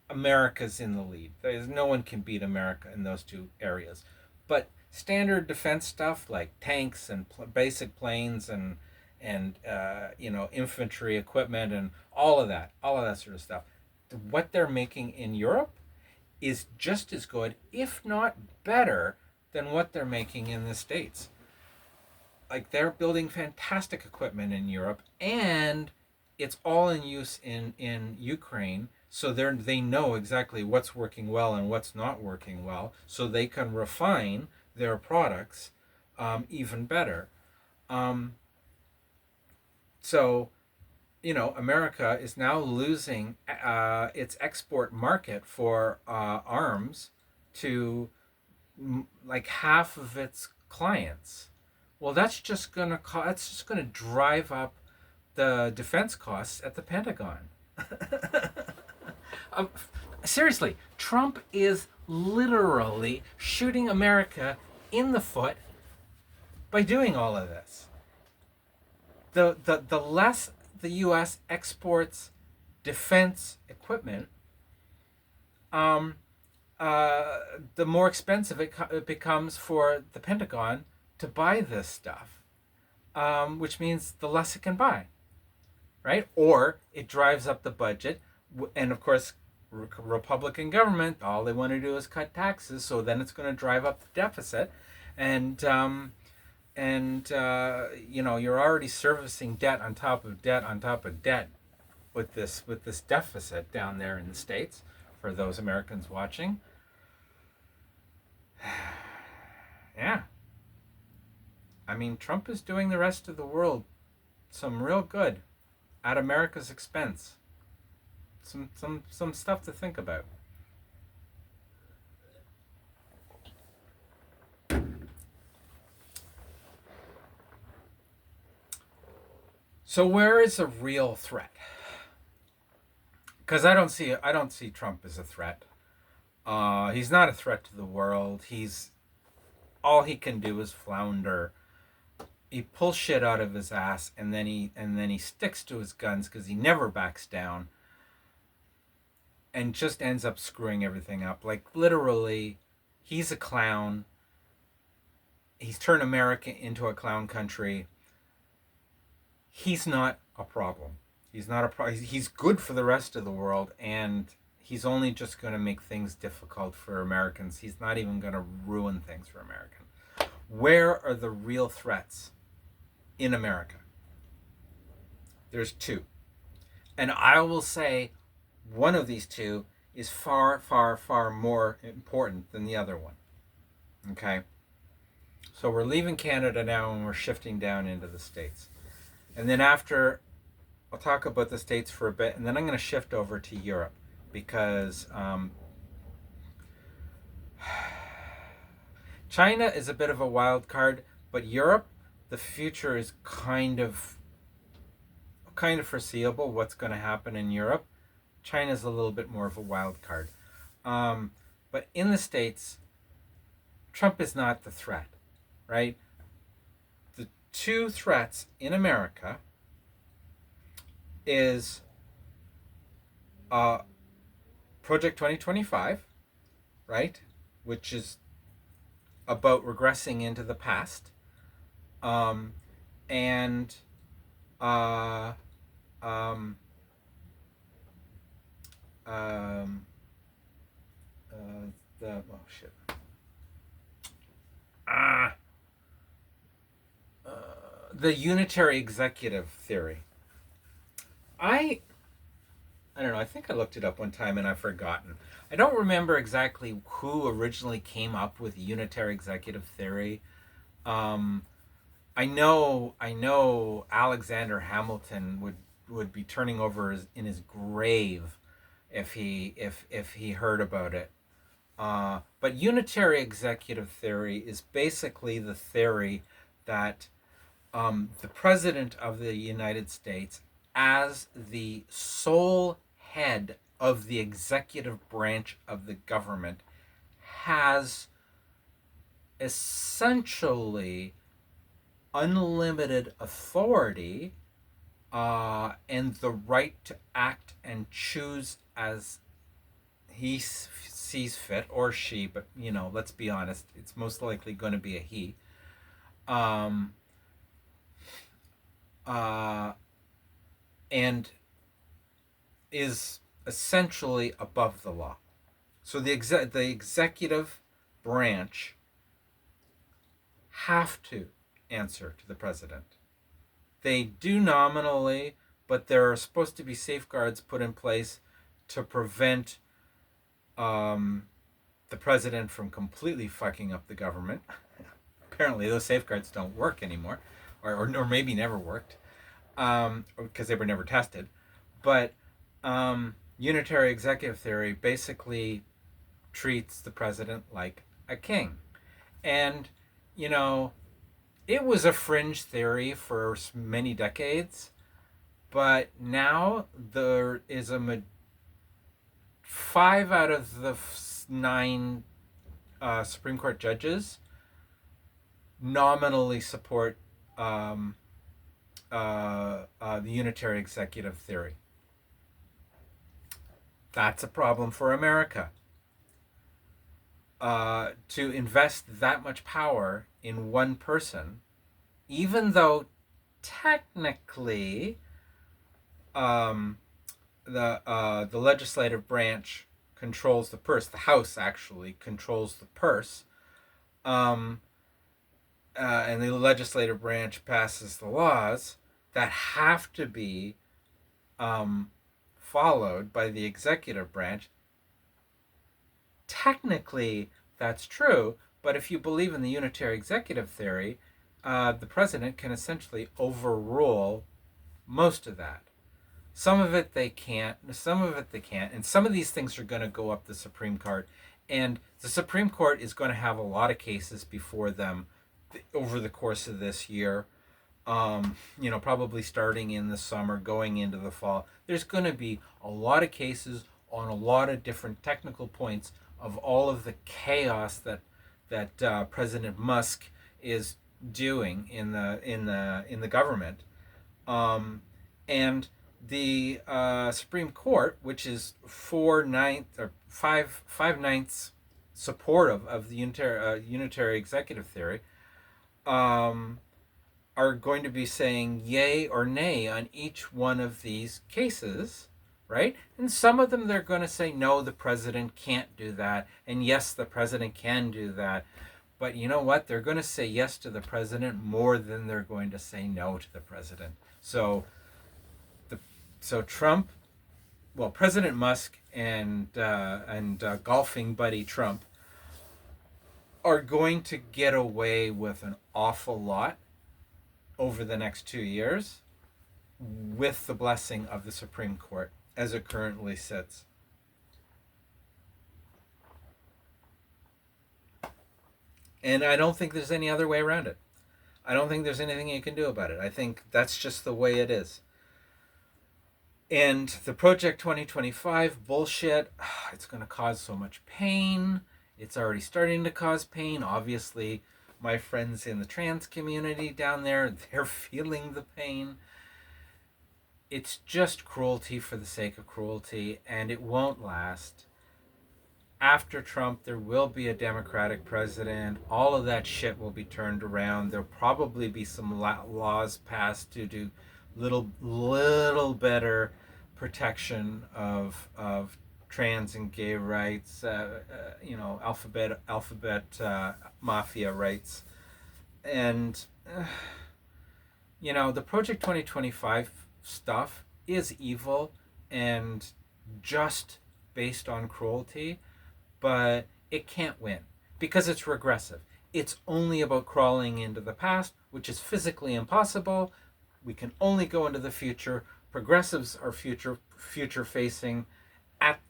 America's in the lead. There's no one can beat America in those two areas. But standard defense stuff like tanks and basic planes and infantry equipment and all of that sort of stuff, what they're making in Europe is just as good, if not better, than what they're making in the States. Like, they're building fantastic equipment in Europe, and it's all in use in Ukraine. So they know exactly what's working well and what's not working well, so they can refine their products even better. So, America is now losing its export market for arms to like half of its clients. Well, that's just gonna drive up the defense costs at the Pentagon. Seriously, Trump is literally shooting America in the foot by doing all of this. The less the U.S. exports defense equipment, the more expensive it becomes for the Pentagon to buy this stuff, which means the less it can buy, right? Or it drives up the budget, and of course, Republican government, all they want to do is cut taxes, so then it's going to drive up the deficit, and you're already servicing debt on top of debt on top of debt with this deficit down there in the States, for those Americans watching. Yeah. I mean, Trump is doing the rest of the world some real good at America's expense. Some stuff to think about. So where is the real threat? Because I don't see Trump as a threat. He's not a threat to the world. He's all he can do is flounder. He pulls shit out of his ass, and then he sticks to his guns because he never backs down, and just ends up screwing everything up. Like literally, he's a clown. He's turned America into a clown country. He's not a problem. He's not a problem. He's good for the rest of the world, and he's only just going to make things difficult for Americans. He's not even going to ruin things for Americans. Where are the real threats in America? There's two. And I will say one of these two is far, far, far more important than the other one. Okay? So we're leaving Canada now and we're shifting down into the States. And then after, I'll talk about the States for a bit, and then I'm going to shift over to Europe because China is a bit of a wild card, but Europe, the future is kind of foreseeable. What's going to happen in Europe? China's a little bit more of a wild card, but in the States, Trump is not the threat, right? The two threats in America is Project 2025, right, which is about regressing into the past, and oh shit, the unitary executive theory. I don't know. I think I looked it up one time and I've forgotten. I don't remember exactly who originally came up with unitary executive theory. I know Alexander Hamilton would be turning over in his grave if he heard about it. But unitary executive theory is basically the theory that the President of the United States, as the sole head of the executive branch of the government, has essentially unlimited authority and the right to act and choose as he sees fit, or she, but let's be honest, it's most likely going to be a he. And is essentially above the law. So the executive branch have to answer to the president. They do nominally, but there are supposed to be safeguards put in place to prevent the president from completely fucking up the government. Apparently those safeguards don't work anymore, or maybe never worked, because they were never tested. But unitary executive theory basically treats the president like a king. And, it was a fringe theory for many decades, but now there is 5 out of the 9 Supreme Court judges nominally support the unitary executive theory. That's a problem for America. To invest that much power in one person, even though technically the legislative branch controls the purse. The House actually controls the purse, and the legislative branch passes the laws that have to be followed by the executive branch. Technically, that's true, but if you believe in the unitary executive theory, the president can essentially overrule most of that. Some of it they can't, some of it they can't, and some of these things are going to go up the Supreme Court. And the Supreme Court is going to have a lot of cases before them over the course of this year. Probably starting in the summer, going into the fall. There's going to be a lot of cases on a lot of different technical points of all of the chaos that President Musk is doing in the government, and the Supreme Court, which is 5/9 supportive of the unitary executive theory, are going to be saying yay or nay on each one of these cases, right? And some of them they're going to say no, the president can't do that, and yes, the president can do that. But you know what? They're going to say yes to the president more than they're going to say no to the president. So Trump, well, President Musk and golfing buddy Trump are going to get away with an awful lot over the next 2 years with the blessing of the Supreme Court as it currently sits. And I don't think there's any other way around it. I don't think there's anything you can do about it. I think that's just the way it is. And the Project 2025 bullshit, it's going to cause so much pain. It's already starting to cause pain. Obviously, my friends in the trans community down there, they're feeling the pain. It's just cruelty for the sake of cruelty, and it won't last. After Trump, there will be a Democratic president. All of that shit will be turned around. There'll probably be some laws passed to do little better protection of trans and gay rights, alphabet mafia rights, and the Project 2025 stuff is evil and just based on cruelty, but it can't win because it's regressive. It's only about crawling into the past, which is physically impossible. We can only go into the future. Progressives are future facing.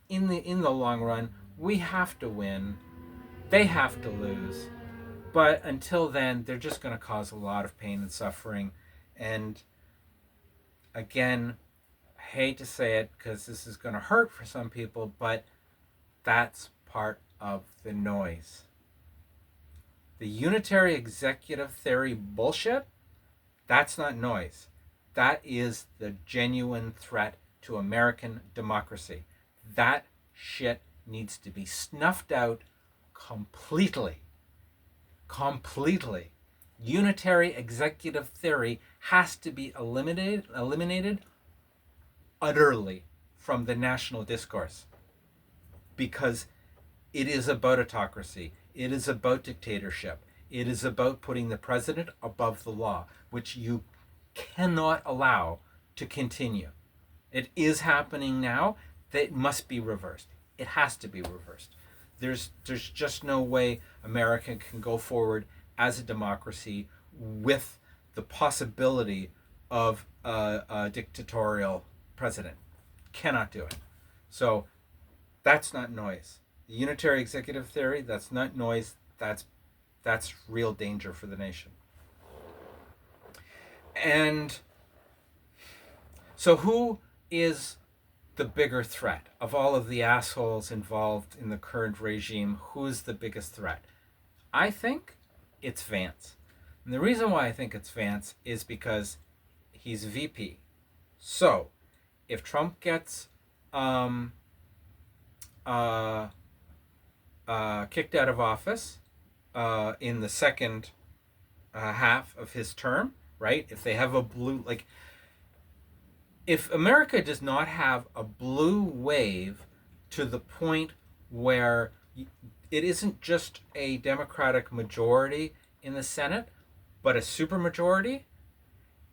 In the long run, we have to win. They have to lose. But until then, they're just going to cause a lot of pain and suffering. And again, I hate to say it because this is going to hurt for some people, but that's part of the noise. The unitary executive theory bullshit, that's not noise. That is the genuine threat to American democracy. That shit needs to be snuffed out completely. Completely. Unitary executive theory has to be eliminated utterly from the national discourse, because it is about autocracy. It is about dictatorship. It is about putting the president above the law, which you cannot allow to continue. It is happening now. That must be reversed. It has to be reversed. There's just no way America can go forward as a democracy with the possibility of a dictatorial president. Cannot do it. So that's not noise. The unitary executive theory, that's not noise. That's real danger for the nation. And so who is the bigger threat of all of the assholes involved in the current regime? Who's the biggest threat? I think it's Vance. And the reason why I think it's Vance is because he's VP. So if Trump gets kicked out of office in the second half of his term, right? If they have a blue, if America does not have a blue wave to the point where it isn't just a Democratic majority in the Senate, but a supermajority,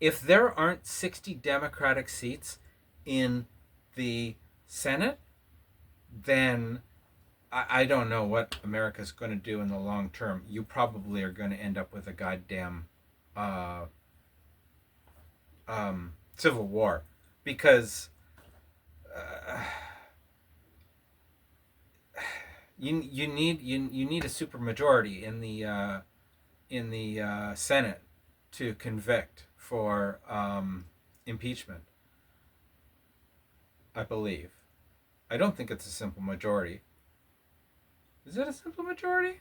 if there aren't 60 Democratic seats in the Senate, then I don't know what America's going to do in the long term. You probably are going to end up with a goddamn uh, civil war, because uh, you need a supermajority in the Senate to convict for impeachment. I believe. I don't think it's a simple majority. Is it a simple majority?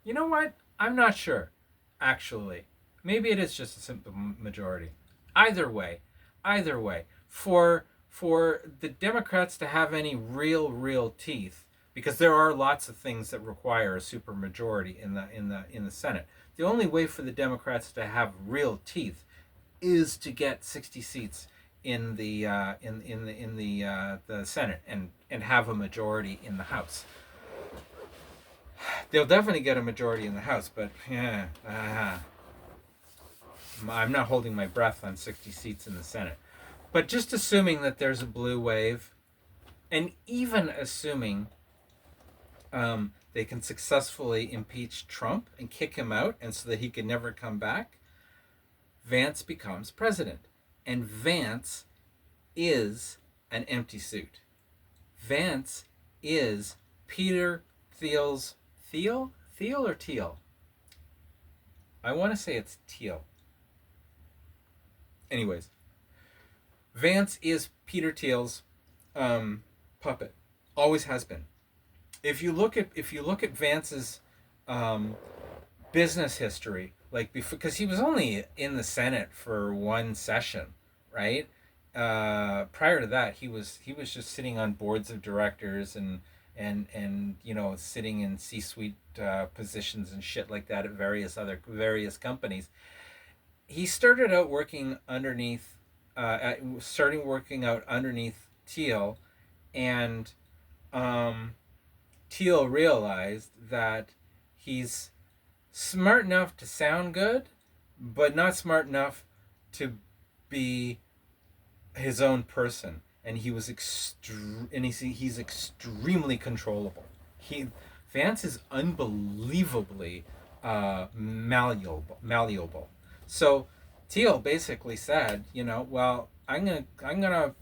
You know what? I'm not sure, actually. Maybe it is just a simple majority. Either way, either way, for the Democrats to have any real teeth, because there are lots of things that require a supermajority in the Senate. The only way for the Democrats to have real teeth is to get 60 seats in the Senate and have a majority in the House. They'll definitely get a majority in the House, but yeah, I'm not holding my breath on 60 seats in the Senate. But just assuming that there's a blue wave, and even assuming they can successfully impeach Trump and kick him out, and so that he can never come back, Vance becomes president. And Vance is an empty suit. Vance is Peter Thiel's Thiel or Teal? I want to say it's Teal. Anyways, Vance is Peter Thiel's puppet. Always has been. If you look at Vance's business history, like because he was only in the Senate for one session, right? Prior to that, he was just sitting on boards of directors and sitting in C-suite positions and shit like that at various companies. He started out working underneath, Thiel, and Thiel realized that he's smart enough to sound good, but not smart enough to be his own person, and he's extremely controllable. Vance is unbelievably malleable. So Teal basically said, well, I'm gonna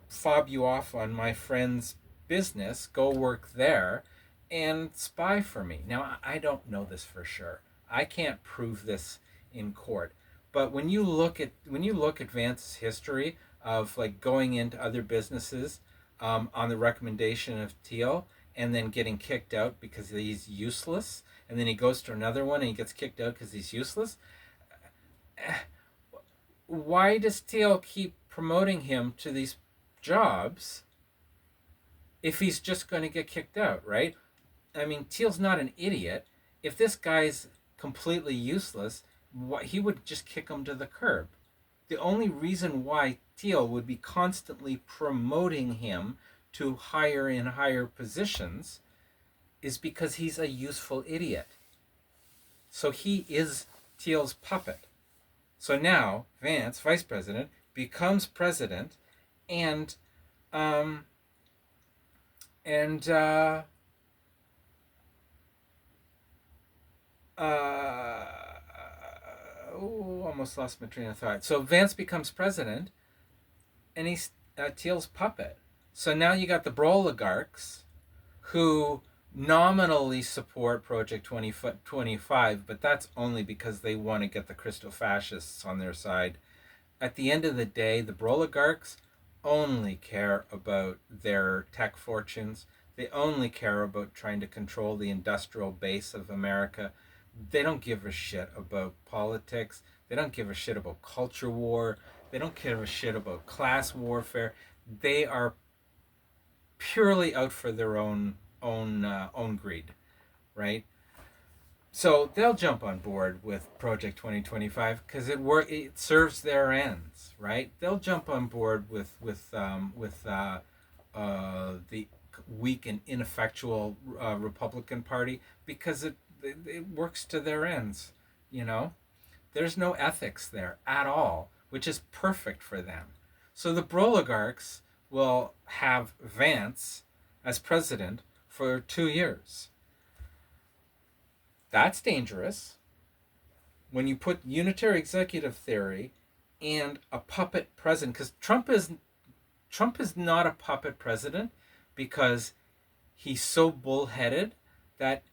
fob you off on my friend's business, go work there, and spy for me. Now I don't know this for sure. I can't prove this in court. But when you look at Vance's history of like going into other businesses on the recommendation of Teal, and then getting kicked out because he's useless, and then he goes to another one and he gets kicked out because he's useless. Why does Teal keep promoting him to these jobs if he's just going to get kicked out, right? I mean, Teal's not an idiot. If this guy's completely useless, he would just kick him to the curb. The only reason why Teal would be constantly promoting him to higher positions is because he's a useful idiot. So he is Teal's puppet. So now Vance, vice president, becomes president, and almost lost my train of thought. So Vance becomes president, and he's Teal's puppet. So now you got the oligarchs who nominally support Project 2025, but that's only because they want to get the Christo fascists on their side. At the end of the day, the oligarchs only care about their tech fortunes. They only care about trying to control the industrial base of America. They don't give a shit about politics. They don't give a shit about culture war. They don't give a shit about class warfare. They are purely out for their own greed, right? So they'll jump on board with Project 2025 because it serves their ends, right? They'll jump on board with the weak and ineffectual Republican Party because it works to their ends. There's no ethics there at all, which is perfect for them. So the oligarchs will have Vance as president for 2 years. That's dangerous. when you put unitary executive theory and a puppet president, because Trump is not a puppet president because he's so bullheaded that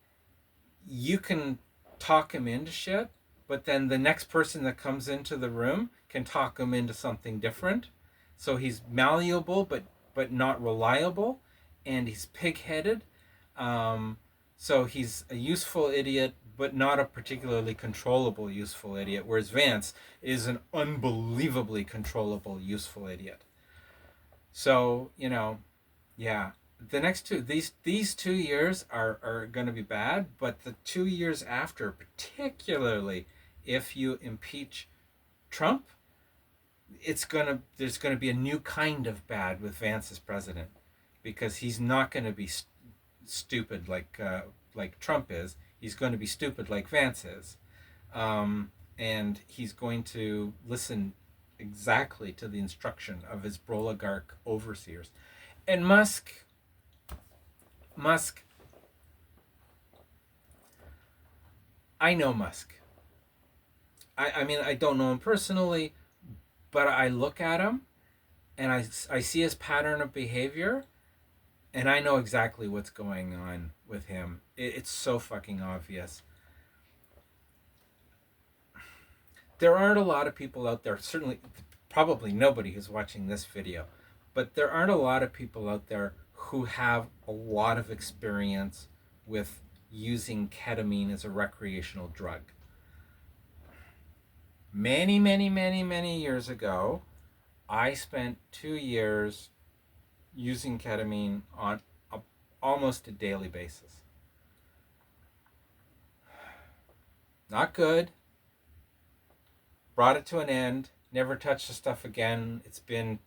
you can talk him into shit, but then the next person that comes into the room can talk him into something different. So he's malleable, but not reliable, and he's pig-headed. Um, so he's a useful idiot, but not a particularly controllable useful idiot. Whereas Vance is an unbelievably controllable useful idiot. So yeah, the next these 2 years are going to be bad, but the 2 years after, particularly if you impeach Trump, there's gonna be a new kind of bad with Vance as president, because he's not going to be stupid like Trump is. He's going to be stupid like Vance is, and he's going to listen exactly to the instruction of his oligarch overseers. And Musk, I know Musk. I mean, I don't know him personally, but I look at him and I see his pattern of behavior, and I know exactly what's going on with him. It's so fucking obvious. There aren't a lot of people out there, certainly, probably nobody who's watching this video, but there aren't a lot of people out there who have a lot of experience with using ketamine as a recreational drug. Many, many, many, many years ago, I spent 2 years using ketamine on almost a daily basis. Not good. Brought it to an end. Never touched the stuff again. It's been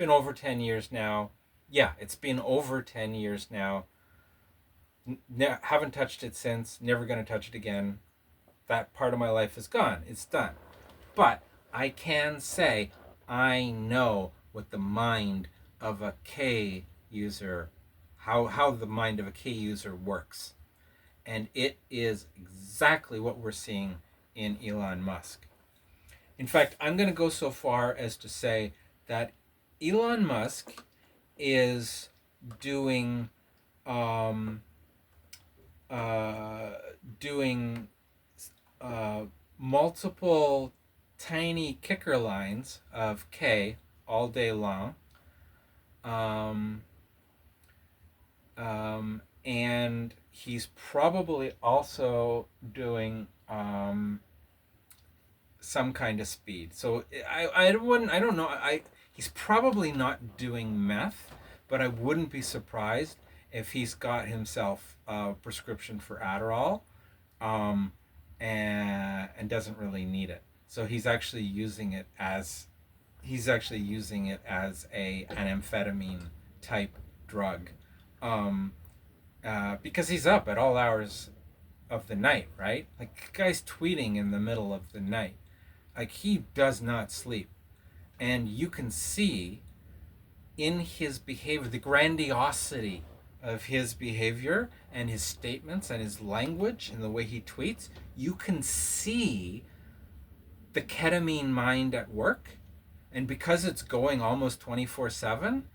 over 10 years now. Yeah, it's been over 10 years now. Haven't touched it since. Never going to touch it again. That part of my life is gone. It's done. But I can say I know what the mind of a K user, how the mind of a K user works. And it is exactly what we're seeing in Elon Musk. In fact, I'm going to go so far as to say that Elon Musk is doing doing multiple tiny kicker lines of K all day long. And he's probably also doing some kind of speed. So I don't know. He's probably not doing meth, but I wouldn't be surprised if he's got himself a prescription for Adderall, and doesn't really need it. So he's actually using it as an amphetamine type drug, because he's up at all hours of the night, right? Like, guy's tweeting in the middle of the night. Like, he does not sleep, and you can see in his behavior the grandiosity of his behavior and his statements and his language and the way he tweets. You can see the ketamine mind at work, and because it's going almost 24/7,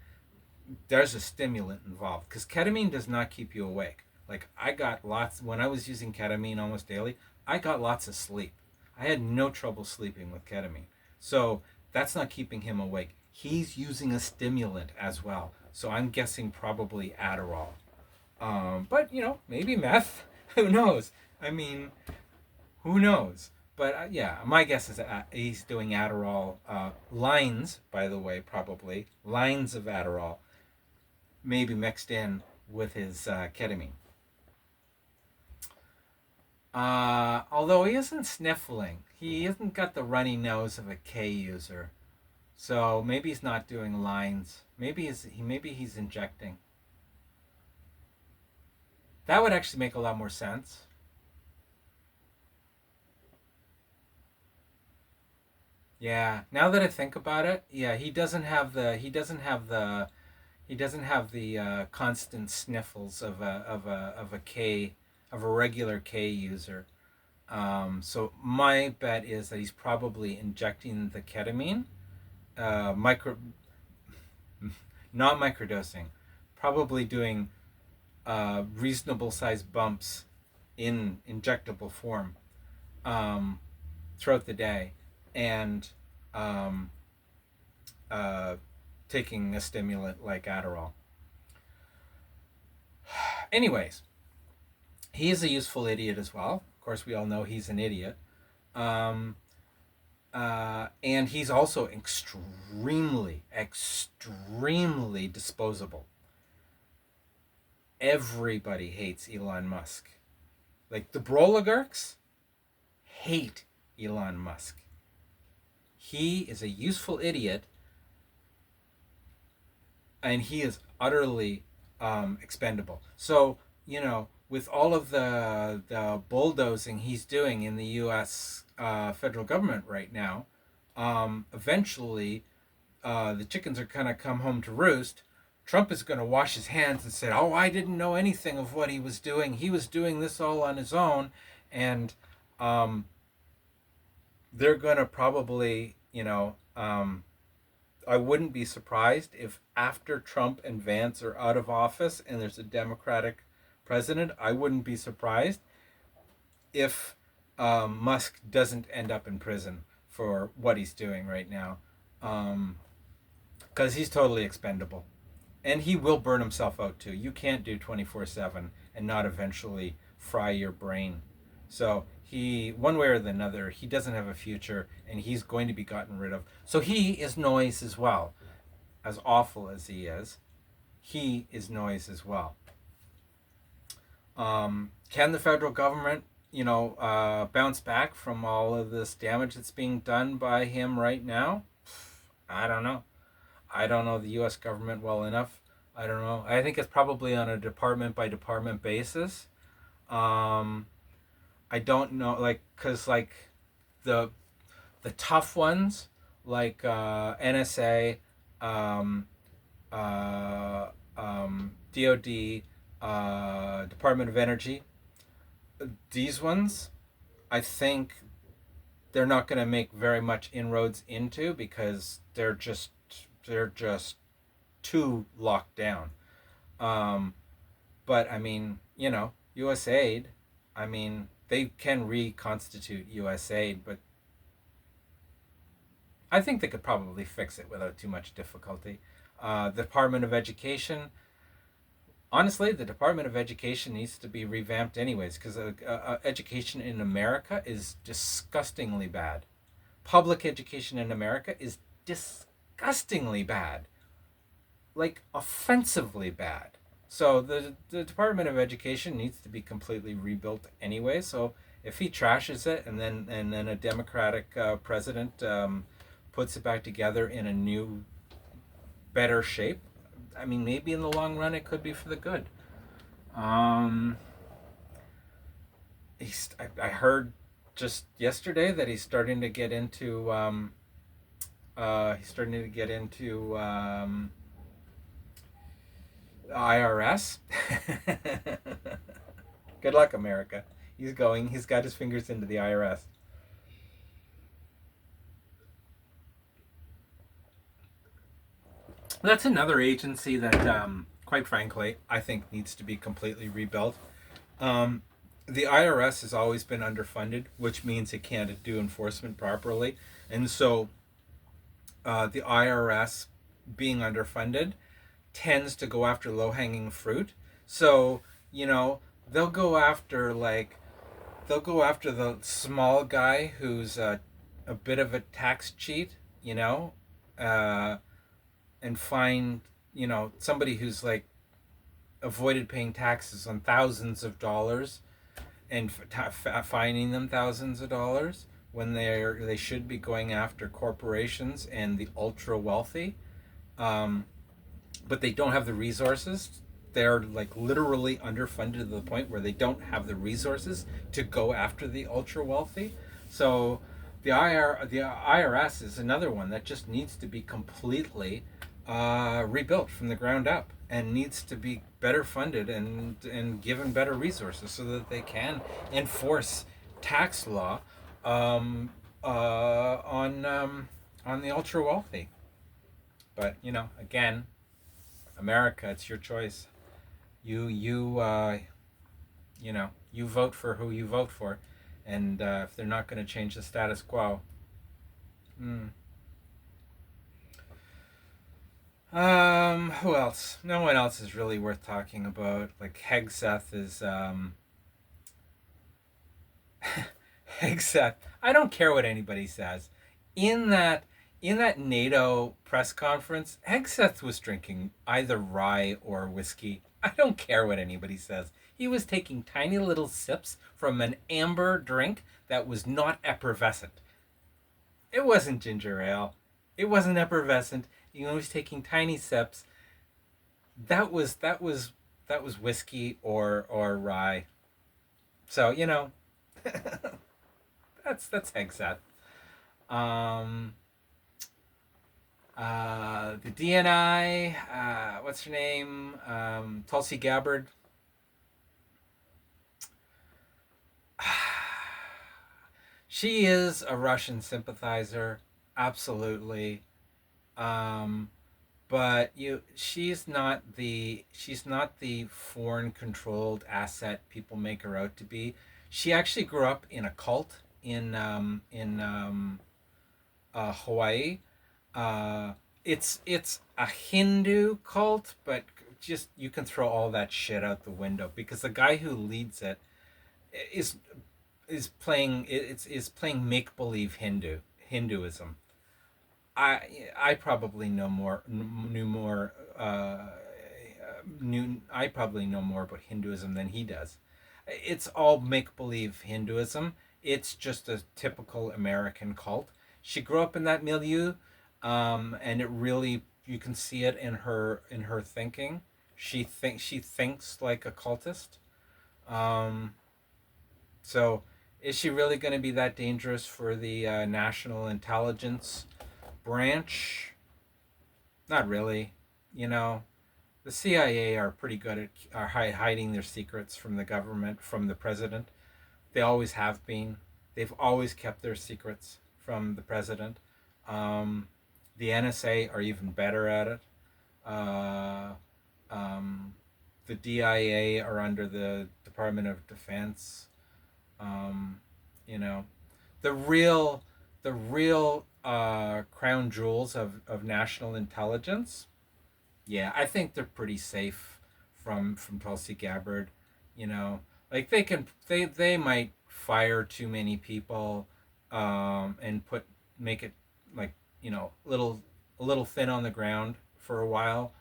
there's a stimulant involved, because ketamine does not keep you awake. Like, when I was using ketamine almost daily, I got lots of sleep. I had no trouble sleeping with ketamine. So that's not keeping him awake. He's using a stimulant as well. So I'm guessing probably Adderall. But, maybe meth. Who knows? I mean, who knows? But yeah, my guess is he's doing Adderall lines, by the way, probably. Lines of Adderall, maybe mixed in with his ketamine. Although he isn't sniffling. He hasn't got the runny nose of a K user. So maybe he's not doing lines. Maybe he's injecting. That would actually make a lot more sense. Yeah, now that I think about it, yeah, he doesn't have the constant sniffles of a regular K user. So my bet is that he's probably injecting the ketamine, micro, not microdosing, probably doing reasonable sized bumps in injectable form um, throughout the day, and um, uh, taking a stimulant like Adderall. Anyways, he is a useful idiot as well. Of course, we all know he's an idiot. Um, and he's also extremely disposable. Everybody hates Elon Musk. Like the Broligarchs hate Elon Musk. He is a useful idiot, and he is utterly expendable. So, with all of the bulldozing he's doing in the U.S. Federal government right now, eventually the chickens are going to come home to roost. Trump is going to wash his hands and say, "Oh, I didn't know anything of what he was doing. He was doing this all on his own," and they're going to probably, I wouldn't be surprised if after Trump and Vance are out of office and there's a Democratic president, I wouldn't be surprised if Musk doesn't end up in prison for what he's doing right now. Because he's totally expendable. And he will burn himself out too. You can't do 24/7 and not eventually fry your brain. So one way or the other, he doesn't have a future, and he's going to be gotten rid of. So he is noise as well. As awful as he is noise as well. Can the federal government, bounce back from all of this damage that's being done by him right now? I don't know. I don't know the U.S. government well enough. I don't know. I think it's probably on a department by department basis. I don't know, because the tough ones, like NSA, DOD, Department of Energy, these ones, I think they're not going to make very much inroads into, because they're just too locked down. But I mean, USAID, I mean, they can reconstitute USAID, but I think they could probably fix it without too much difficulty. The Department of Education, honestly, the Department of Education needs to be revamped anyways, because education in America is disgustingly bad. Public education in America is disgustingly bad. Like, offensively bad. So the Department of Education needs to be completely rebuilt anyway. So if he trashes it, and then a Democratic president puts it back together in a new, better shape, I mean, maybe in the long run it could be for the good. I heard just yesterday that he's starting to get into IRS. Good luck, America. He's got his fingers into the IRS. That's another agency that, quite frankly, I think needs to be completely rebuilt. The IRS has always been underfunded, which means it can't do enforcement properly. And so the IRS being underfunded tends to go after low-hanging fruit. So, they'll go after the small guy who's a bit of a tax cheat, and find, somebody who's avoided paying taxes on thousands of dollars, and fining them thousands of dollars, when they should be going after corporations and the ultra wealthy. But they don't have the resources. They're literally underfunded to the point where they don't have the resources to go after the ultra wealthy. So the IRS is another one that just needs to be completely rebuilt from the ground up, and needs to be better funded and given better resources so that they can enforce tax law um, on the ultra wealthy. But again, America, it's your choice. You vote for who you vote for, and if they're not going to change the status quo. Mm. Who else? No one else is really worth talking about. Like Hegseth is Hegseth. I don't care what anybody says. In that in that NATO press conference, Hegseth was drinking either rye or whiskey. I don't care what anybody says. He was taking tiny little sips from an amber drink that was not effervescent. It wasn't ginger ale. It wasn't effervescent. He was taking tiny sips. That was whiskey or rye. So that's Hegseth. Um, the DNI, what's her name? Tulsi Gabbard. She is a Russian sympathizer, absolutely. Um, but she's not the foreign controlled asset people make her out to be. She actually grew up in a cult in Hawaii. Uh, it's a Hindu cult, but just you can throw all that shit out the window because the guy who leads it is is playing make believe Hinduism. I probably know more knew more knew I probably know more about Hinduism than he does. It's all make believe Hinduism. It's just a typical American cult. She grew up in that milieu, and it really you can see it in her thinking. She thinks like a cultist. Um, so, is she really going to be that dangerous for the national intelligence branch? Not really. You know, the CIA are pretty good at hiding their secrets from the government, from the president. They always have been. They've always kept their secrets from the president. Um, the NSA are even better at it. Uh, um, the DIA are under the Department of Defense. Um, you know, the real crown jewels of national intelligence. Yeah, I think they're pretty safe from Tulsi Gabbard. You know, like they might fire too many people, and make it like a little thin on the ground for a while,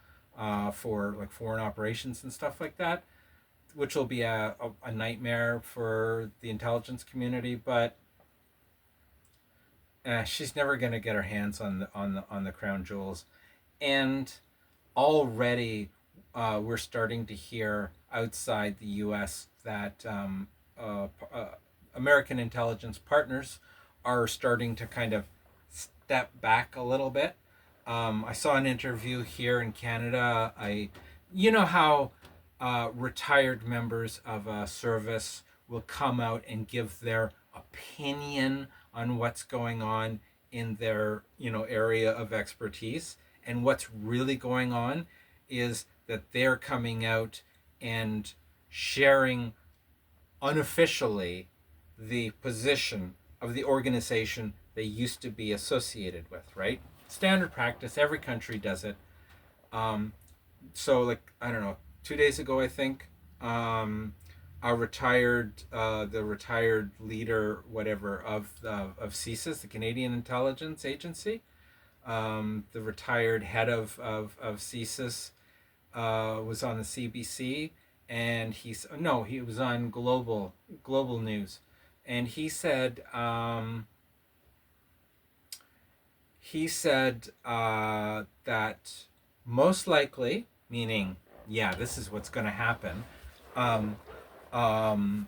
for like foreign operations and stuff like that, which will be a nightmare for the intelligence community. But she's never going to get her hands on the crown jewels, and already we're starting to hear outside the U.S. that American intelligence partners are starting to kind of step back a little bit. I saw an interview here in Canada. You know how retired members of a service will come out and give their opinion on what's going on in their area of expertise, and what's really going on is that they're coming out and sharing unofficially the position of the organization they used to be associated with, right? Standard practice, every country does it. Um, so, like, I don't know, 2 days ago, I think, the retired leader, whatever, of CSIS, the Canadian Intelligence Agency, the retired head of CSIS, was on the CBC, and he was on global news, and he said that most likely, meaning, yeah, this is what's going to happen. Um, um,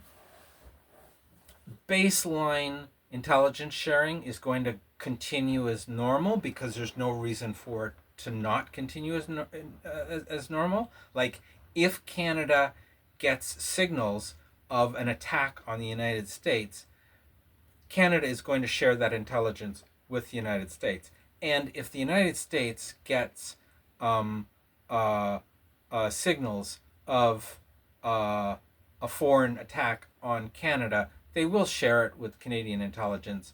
Baseline intelligence sharing is going to continue as normal because there's no reason for it to not continue as normal. Like, if Canada gets signals of an attack on the United States, Canada is going to share that intelligence with the United States. And if the United States gets um, uh, signals of a foreign attack on Canada, they will share it with Canadian intelligence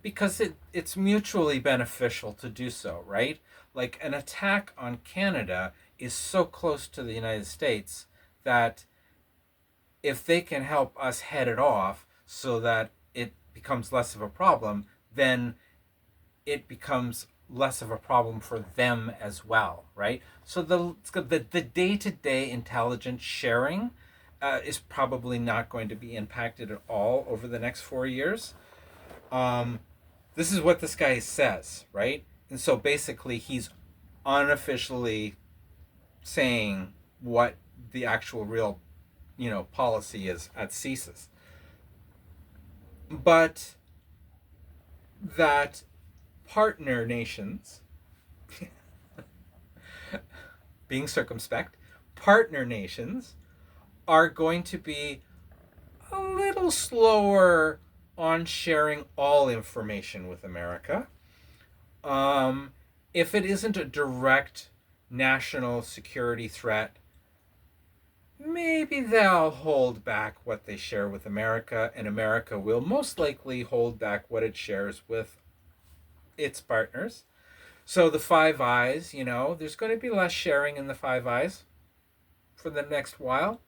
because it's mutually beneficial to do so, right? Like an attack on Canada is so close to the United States that if they can help us head it off so that it becomes less of a problem, then it becomes less of a problem for them as well, right? So the day-to-day intelligence sharing is probably not going to be impacted at all over the next 4 years. Um, this is what this guy says, right? And so basically, he's unofficially saying what the actual real, policy is at CSIS. But that partner nations, being circumspect, partner nations are going to be a little slower on sharing all information with America. If it isn't a direct national security threat, maybe they'll hold back what they share with America, and America will most likely hold back what it shares with its partners. So the Five Eyes, there's going to be less sharing in the Five Eyes for the next while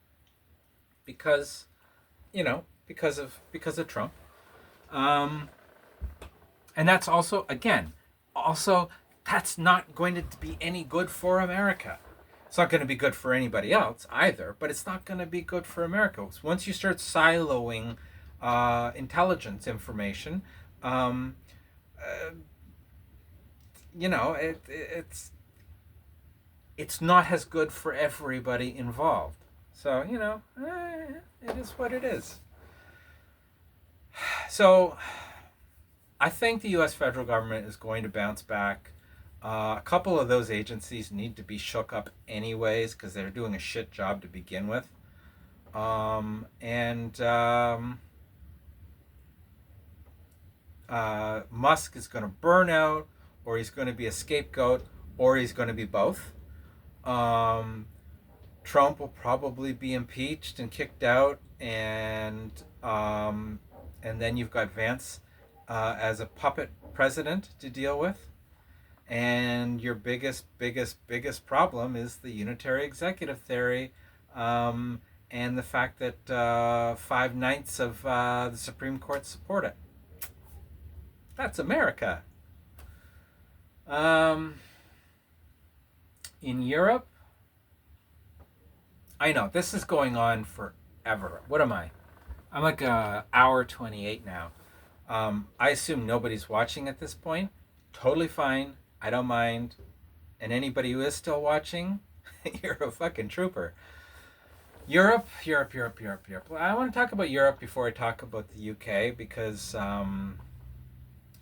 because, because of Trump. And that's also that's not going to be any good for America. It's not going to be good for anybody else either, but it's not going to be good for America. Once you start siloing intelligence information, uh, it's not as good for everybody involved. So it is what it is. So I think the U.S. federal government is going to bounce back. A couple of those agencies need to be shook up anyways because they're doing a shit job to begin with. Musk is going to burn out, or he's going to be a scapegoat, or he's going to be both. Trump will probably be impeached and kicked out, and then you've got Vance as a puppet president to deal with. And your biggest problem is the unitary executive theory, and the fact that 5/9 of the Supreme Court support it. That's America. In Europe, I know this is going on forever. What am I? I'm like hour 28 now. I assume nobody's watching at this point. Totally fine. I don't mind. And anybody who is still watching, you're a fucking trooper. Europe. I want to talk about Europe before I talk about the UK because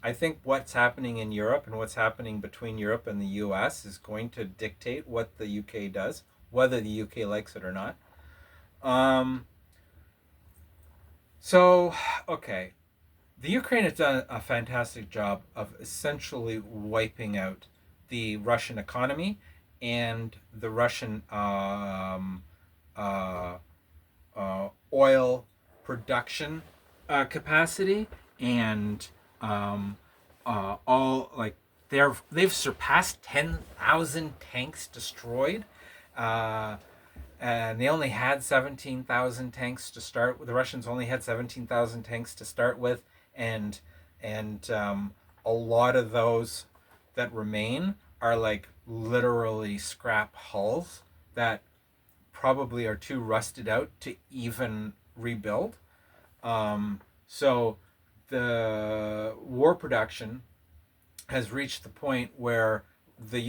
I think what's happening in Europe and what's happening between Europe and the US is going to dictate what the UK does, whether the UK likes it or not. Okay. The Ukraine has done a fantastic job of essentially wiping out the Russian economy and the Russian oil production capacity, and all like they've surpassed 10,000 tanks destroyed. And they only had 17,000 tanks to start with. The Russians only had 17,000 tanks to start with, and a lot of those that remain are like literally scrap hulls that probably are too rusted out to even rebuild. So the war production has reached the point where the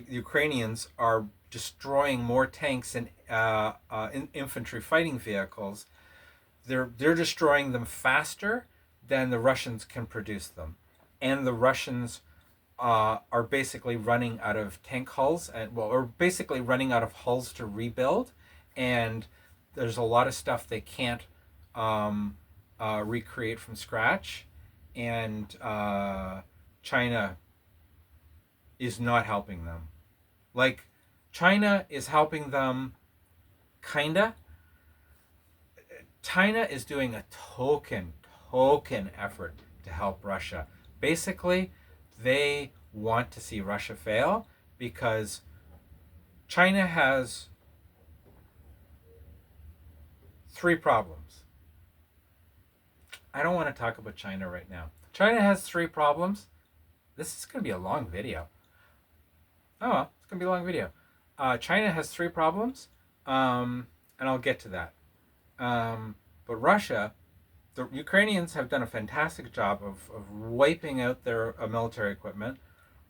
Ukrainians are destroying more tanks and infantry fighting vehicles. They're destroying them faster than the Russians can produce them, and the Russians are basically running out of tank hulls, or basically running out of hulls to rebuild, and there's a lot of stuff they can't recreate from scratch, and China is not helping them. Like, China is helping them, kinda. China is doing a token effort to help Russia. Basically, they want to see Russia fail because China has three problems. I don't want to talk about China right now. China has three problems. This is going to be a long video. Oh, well, it's going to be a long video. China has three problems, and I'll get to that. But Russia, the Ukrainians have done a fantastic job of wiping out their military equipment,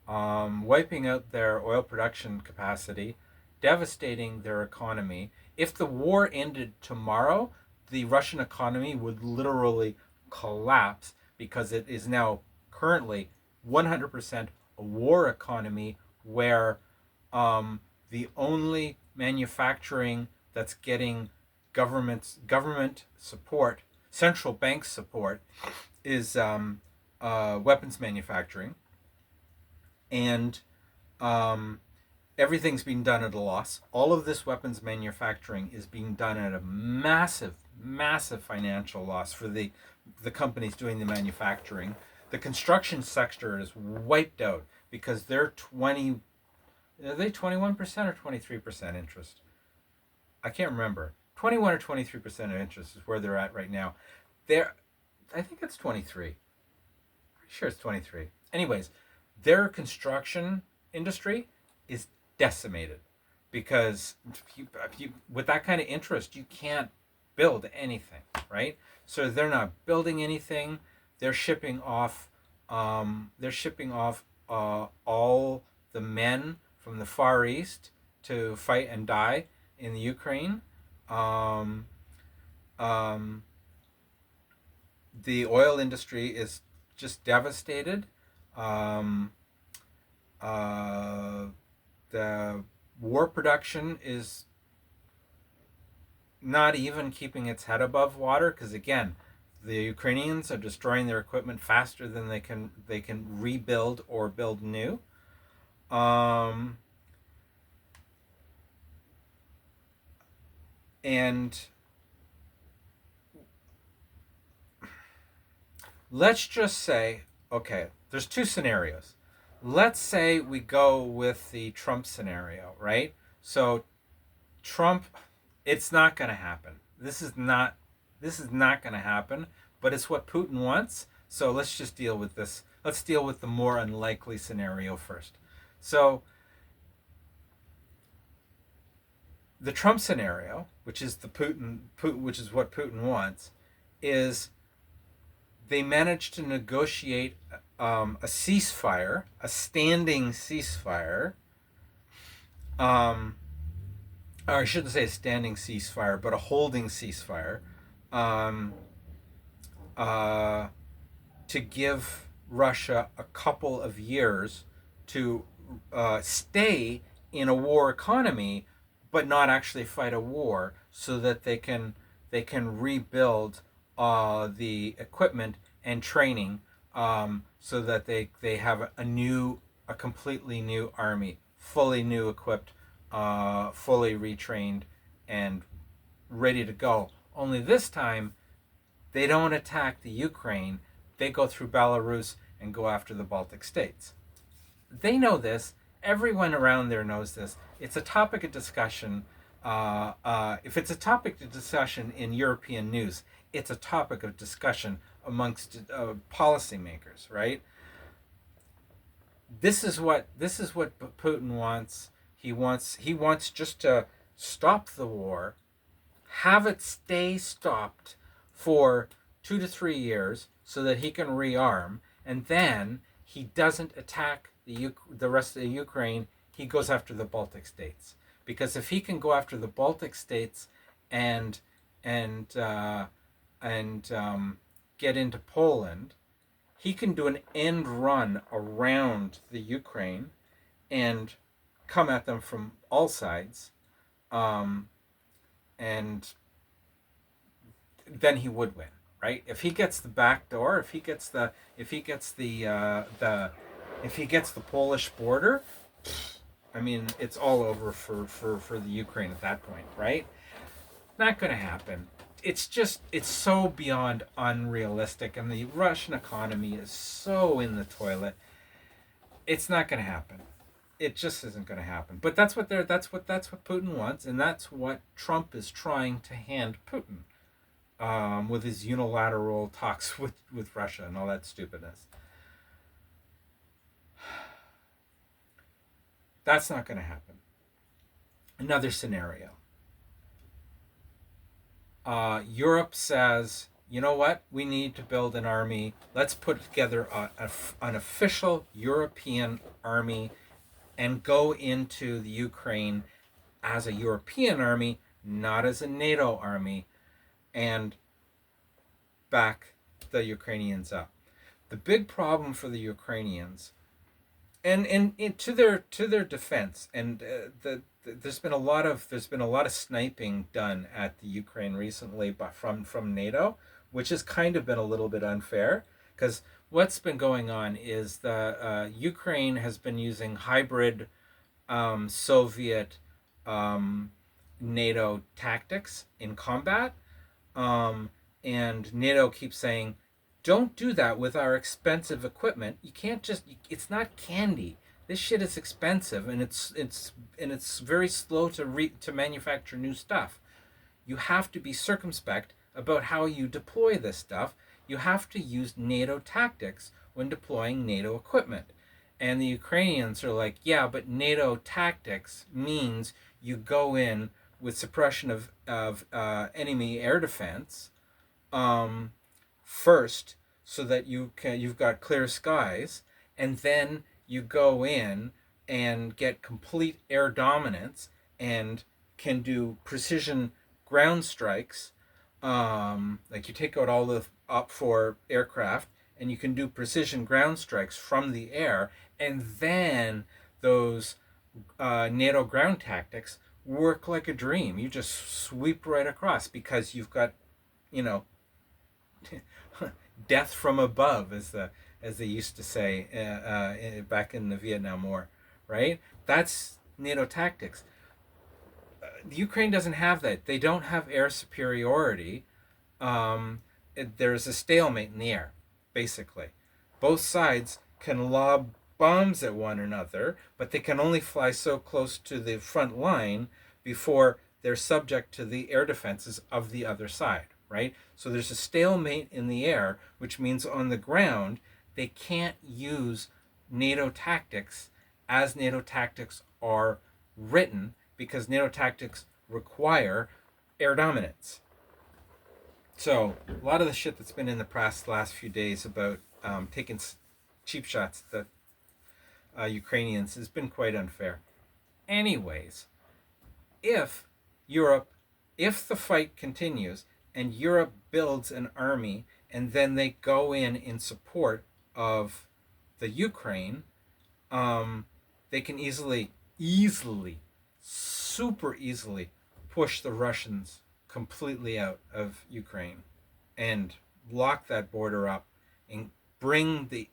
wiping out their oil production capacity, devastating their economy. If the war ended tomorrow, the Russian economy would literally collapse because it is now currently 100% a war economy where the only manufacturing that's getting government support, central bank support, is weapons manufacturing, and everything's being done at a loss. All of this weapons manufacturing is being done at a massive financial loss for the companies doing the manufacturing. The construction sector is wiped out because they're 21% or 23% interest? I can't remember. 21 or 23% of interest is where they're at right now. I think it's 23. Pretty sure it's 23. Anyways, their construction industry is decimated because with that kind of interest, you can't build anything, right? So they're not building anything. They're shipping off. All the men from the Far East to fight and die in the Ukraine. The oil industry is just devastated. The war production is not even keeping its head above water because, again, the Ukrainians are destroying their equipment faster than they can rebuild or build new. And let's just say, okay, there's two scenarios. Let's say we go with the Trump scenario, right? So Trump, it's not going to happen. This is not going to happen, but it's what Putin wants. So let's just deal with this. Let's deal with the more unlikely scenario first. So the Trump scenario, which is which is what Putin wants, is they managed to negotiate a ceasefire, a standing ceasefire. Or I shouldn't say a standing ceasefire, but a holding ceasefire, to give Russia a couple of years to stay in a war economy, but not actually fight a war, so that they can rebuild the equipment and training, so that they have a completely new army, fully new equipped, fully retrained, and ready to go. Only this time, they don't attack the Ukraine. They go through Belarus and go after the Baltic states. They know this. Everyone around there knows this. It's a topic of discussion. If it's a topic of discussion in European news, it's a topic of discussion amongst policymakers, right? This is what Putin wants. He wants just to stop the war, have it stay stopped for 2 to 3 years so that he can rearm, and then he doesn't attack the rest of the Ukraine. He goes after the Baltic states, because if he can go after the Baltic states and get into Poland, he can do an end run around the Ukraine and come at them from all sides, and then he would win. right? If he gets the back door, if he gets the Polish border, I mean, it's all over for the Ukraine at that point, right? Not going to happen. It's so beyond unrealistic, and the Russian economy is so in the toilet. It's not going to happen. It just isn't going to happen. But that's what Putin wants, and that's what Trump is trying to hand Putin, with his unilateral talks with Russia and all that stupidness. That's not going to happen. Another scenario. Europe says, you know what? We need to build an army. Let's put together an official European army and go into the Ukraine as a European army, not as a NATO army, and back the Ukrainians up. The big problem for the Ukrainians, and to their defense, and there's been a lot of sniping done at the Ukraine recently, but from NATO, which has kind of been a little bit unfair, because what's been going on is the Ukraine has been using hybrid Soviet NATO tactics in combat, um, and NATO keeps saying, don't do that with our expensive equipment. You can't just, it's not candy. This shit is expensive, and it's very slow to manufacture new stuff. You have to be circumspect about how you deploy this stuff. You have to use NATO tactics when deploying NATO equipment. And the Ukrainians are like, yeah, but NATO tactics means you go in with suppression of enemy air defense, um, first, so that you've got clear skies, and then you go in and get complete air dominance and can do precision ground strikes. Like you take out all the up for aircraft, and you can do precision ground strikes from the air, and then those NATO ground tactics work like a dream. You just sweep right across because you've got, you know, death from above, as they used to say back in the Vietnam War, right? That's NATO tactics. The Ukraine doesn't have that. They don't have air superiority. There's a stalemate in the air, basically. Both sides can lob bombs at one another, but they can only fly so close to the front line before they're subject to the air defenses of the other side, right? So there's a stalemate in the air, which means on the ground, they can't use NATO tactics as NATO tactics are written, because NATO tactics require air dominance. So a lot of the shit that's been in the press the last few days about taking cheap shots at the Ukrainians has been quite unfair. Anyways, if Europe, if the fight continues and Europe builds an army and then they go in support of the Ukraine, they can easily, super easily push the Russians completely out of Ukraine and lock that border up and bring the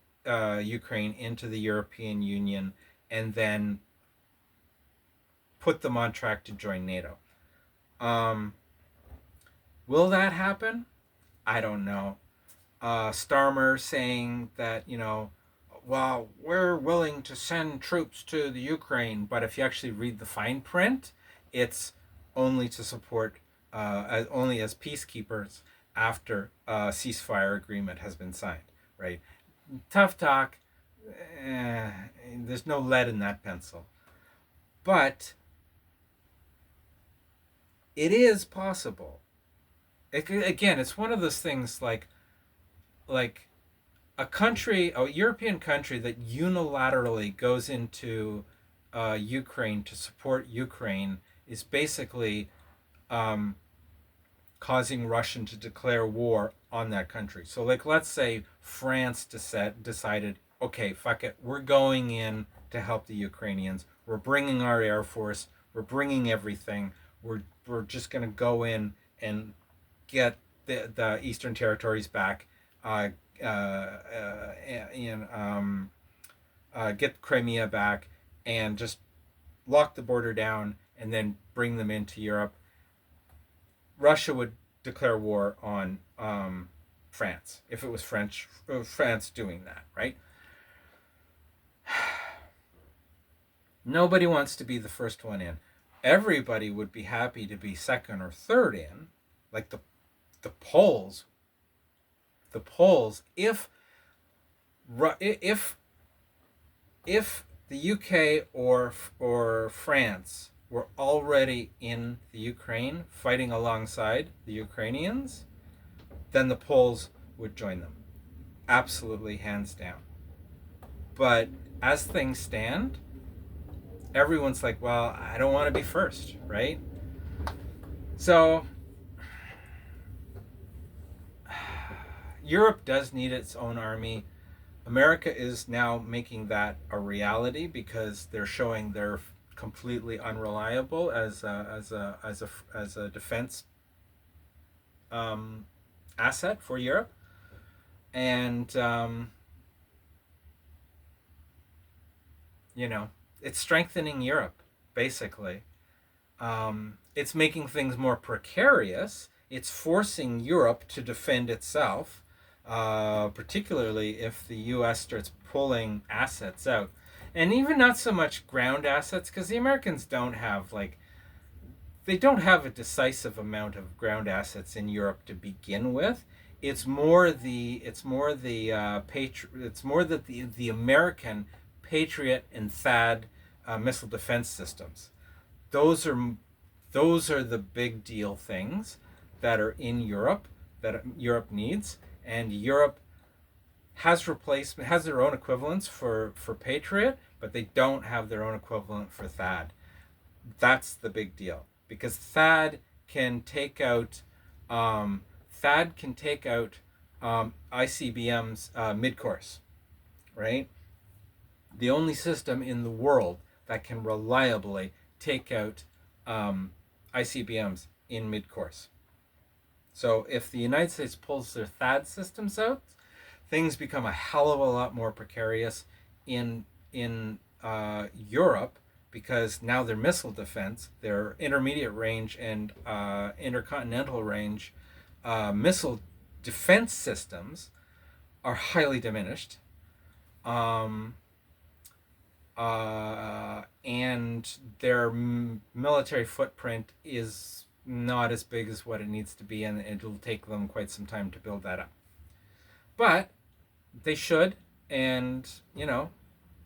Ukraine into the European Union, and then put them on track to join NATO. Will that happen? I don't know. Starmer saying that, well, we're willing to send troops to the Ukraine, but if you actually read the fine print, it's only to support, only as peacekeepers after a ceasefire agreement has been signed, right? Tough talk. There's no lead in that pencil. But it is possible. Again, it's one of those things like a European country that unilaterally goes into Ukraine to support Ukraine is basically causing Russia to declare war on that country. So, like, let's say France decided, okay, fuck it, we're going in to help the Ukrainians. We're bringing our air force. We're bringing everything. We're just gonna go in and get the Eastern Territories back, uh, uh, uh, and get Crimea back, and just lock the border down, and then bring them into Europe. Russia would declare war on France if it was France doing that, right? Nobody wants to be the first one in. Everybody would be happy to be second or third in, like the Poles. The Poles, if if the UK or France were already in the Ukraine fighting alongside the Ukrainians, then the Poles would join them. Absolutely, hands down. But as things stand, everyone's like, well, I don't want to be first, right? So Europe does need its own army. America is now making that a reality because they're showing they're completely unreliable as a defense asset for Europe, and you know, it's strengthening Europe basically. It's making things more precarious. It's forcing Europe to defend itself, particularly if the U.S. starts pulling assets out. And even not so much ground assets, because the Americans don't have, like, they don't have a decisive amount of ground assets in Europe to begin with. It's more that the American Patriot and THAAD missile defense systems. Those are those are the big deal things that are in Europe that Europe needs, and Europe has their own equivalents for Patriot, but they don't have their own equivalent for THAAD. That's the big deal because THAAD can take out ICBMs mid-course, right? The only system in the world that can reliably take out ICBMs in mid-course. So if the United States pulls their THAAD systems out, things become a hell of a lot more precarious in Europe, because now their missile defense, their intermediate range and intercontinental range missile defense systems are highly diminished. And their military footprint is not as big as what it needs to be, and it'll take them quite some time to build that up. But they should, and you know,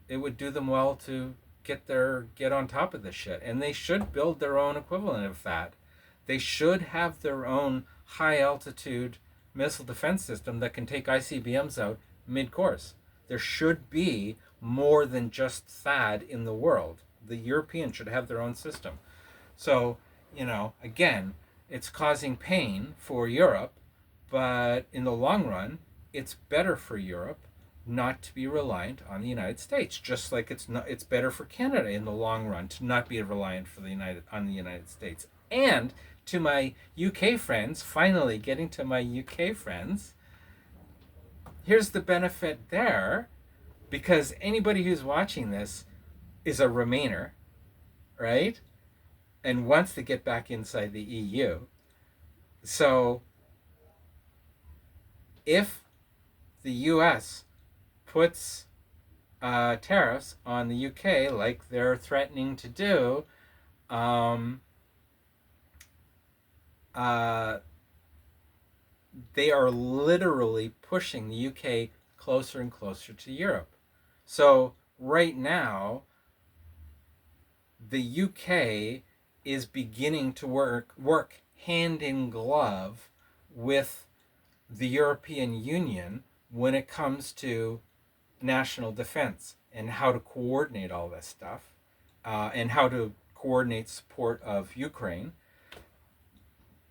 it would do them well to get on top of this shit, and they should build their own equivalent of that. They should have their own high altitude missile defense system that can take ICBMs out mid-course. There should be more than just THAAD in the world. The Europeans should have their own system. So, you know, again, it's causing pain for Europe, but in the long run, it's better for Europe not to be reliant on the United States. Just like it's better for Canada in the long run to not be reliant on the United States. And to my UK friends, finally getting to my UK friends, here's the benefit there, because anybody who's watching this is a Remainer, right? And wants to get back inside the EU. So if the US puts tariffs on the UK like they're threatening to do, they are literally pushing the UK closer and closer to Europe. So right now, the UK is beginning to work hand in glove with the European Union when it comes to national defense and how to coordinate all this stuff, and how to coordinate support of Ukraine.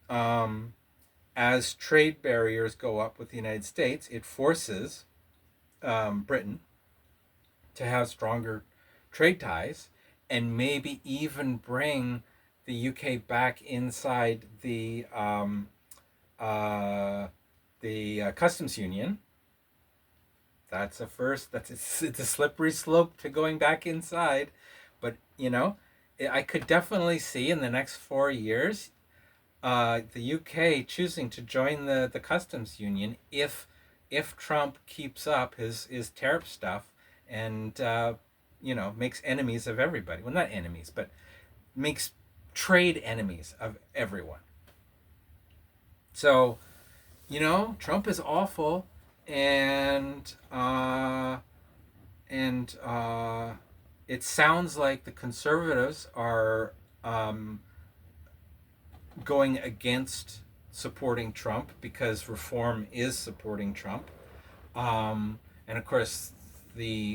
As trade barriers go up with the United States, it forces Britain to have stronger trade ties, and maybe even bring the UK back inside the The customs union. That's a first. It's a slippery slope to going back inside, but I could definitely see in the next 4 years, the UK choosing to join the customs union if Trump keeps up his tariff stuff and makes enemies of everybody. Well, not enemies, but makes trade enemies of everyone. So Trump is awful, and it sounds like the conservatives are going against supporting Trump because reform is supporting Trump. And of course,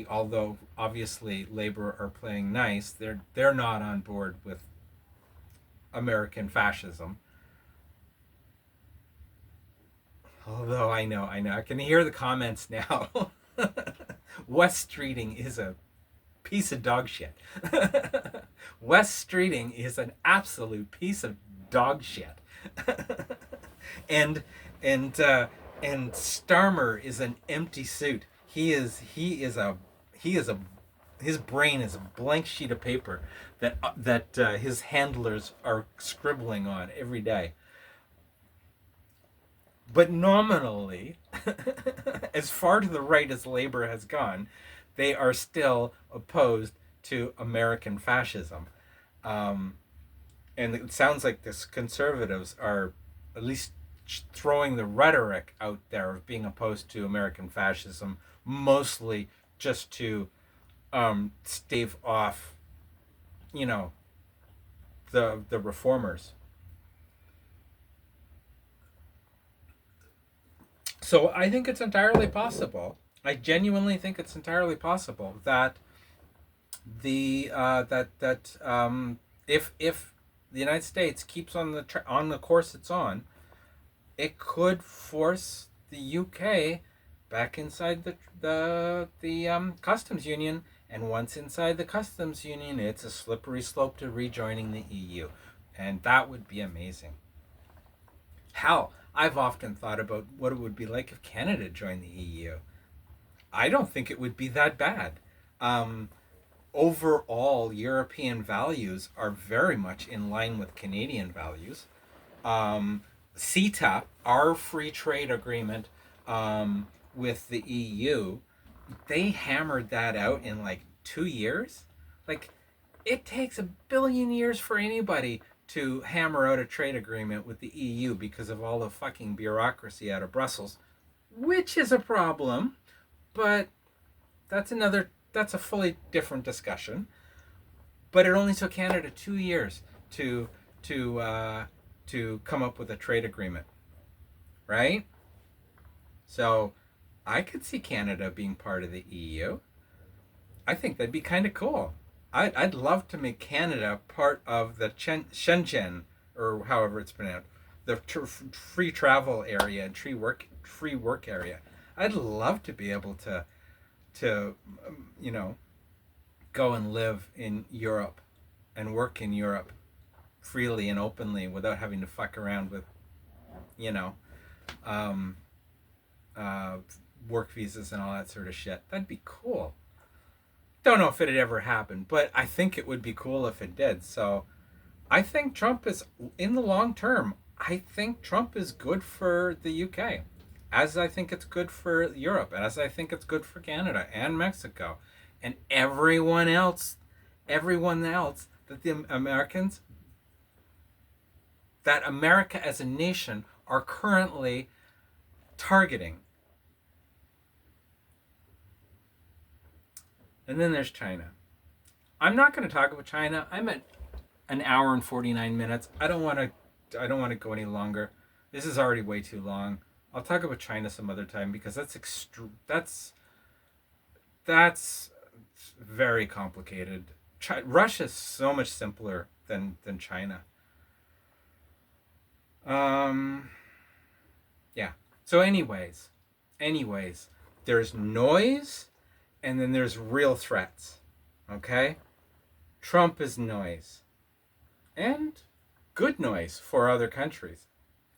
although obviously Labor are playing nice, they're not on board with American fascism. Although I know, I can hear the comments now. West Streeting is a piece of dog shit. West Streeting is an absolute piece of dog shit. and and and Starmer is an empty suit. He is a his brain is a blank sheet of paper that his handlers are scribbling on every day. But nominally, as far to the right as Labor has gone, they are still opposed to American fascism. Um, and it sounds like the conservatives are at least throwing the rhetoric out there of being opposed to American fascism, mostly just to stave off, the reformers. So I think it's entirely possible. I genuinely think it's entirely possible that the that if the United States keeps on the course it's on, it could force the UK back inside the customs union, and once inside the customs union, it's a slippery slope to rejoining the EU, and that would be amazing. Hell, I've often thought about what it would be like if Canada joined the EU. I don't think it would be that bad. Um, Overall, European values are very much in line with Canadian values. CETA, our free trade agreement with the EU, they hammered that out in like 2 years. Like, it takes 1 billion years for anybody to hammer out a trade agreement with the EU because of all the fucking bureaucracy out of Brussels, which is a problem, but that's a fully different discussion. But it only took Canada 2 years to to uh, to come up with a trade agreement, right? So I could see Canada being part of the EU. I think that'd be kind of cool. I'd love to make Canada part of the Shenzhen, or however it's pronounced, the free travel area and free work area. I'd love to be able to you know go and live in Europe and work in Europe freely and openly without having to fuck around with you know um, uh, work visas and all that sort of shit. That'd be cool. Don't know if it'd ever happen, but I think it would be cool if it did. So I think Trump is, in the long term, I think Trump is good for the UK, as I think it's good for Europe, and as I think it's good for Canada and Mexico and everyone else that the Americans, that America as a nation are currently targeting. And then there's China. I'm not going to talk about China. I'm at an hour and 49 minutes. I don't want to go any longer. This is already way too long. I'll talk about China some other time because that's very complicated. Russia's so much simpler than China. Um yeah. So anyways, there's noise and then there's real threats. Okay? Trump is noise. And good noise for other countries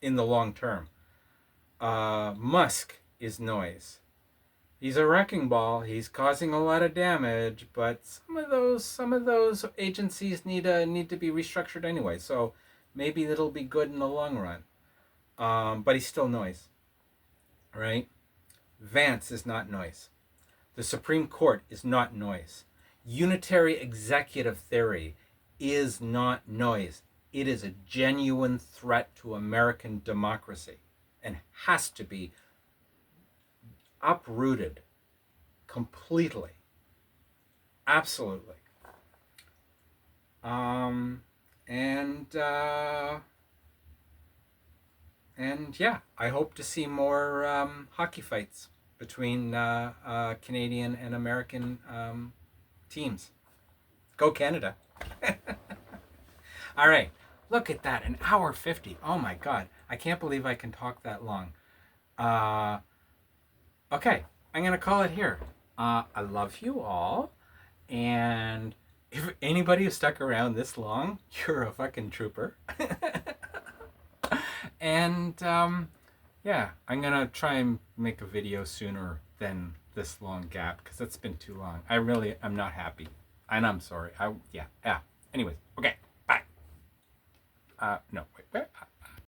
in the long term. Musk is noise. He's a wrecking ball. He's causing a lot of damage, but some of those agencies need to be restructured anyway. So maybe it'll be good in the long run. But he's still noise, right? Vance is not noise. The Supreme Court is not noise. Unitary executive theory is not noise. It is a genuine threat to American democracy and has to be uprooted completely. Absolutely. And yeah, I hope to see more hockey fights between Canadian and American teams. Go Canada. All right. Look at that, an hour 50. Oh my God. I can't believe I can talk that long. Okay, I'm going to call it here. I love you all. And if anybody has stuck around this long, you're a fucking trooper. And yeah, I'm going to try and make a video sooner than this long gap because it's been too long. I'm not happy. And I'm sorry. Yeah. Anyways, okay, bye. No, wait.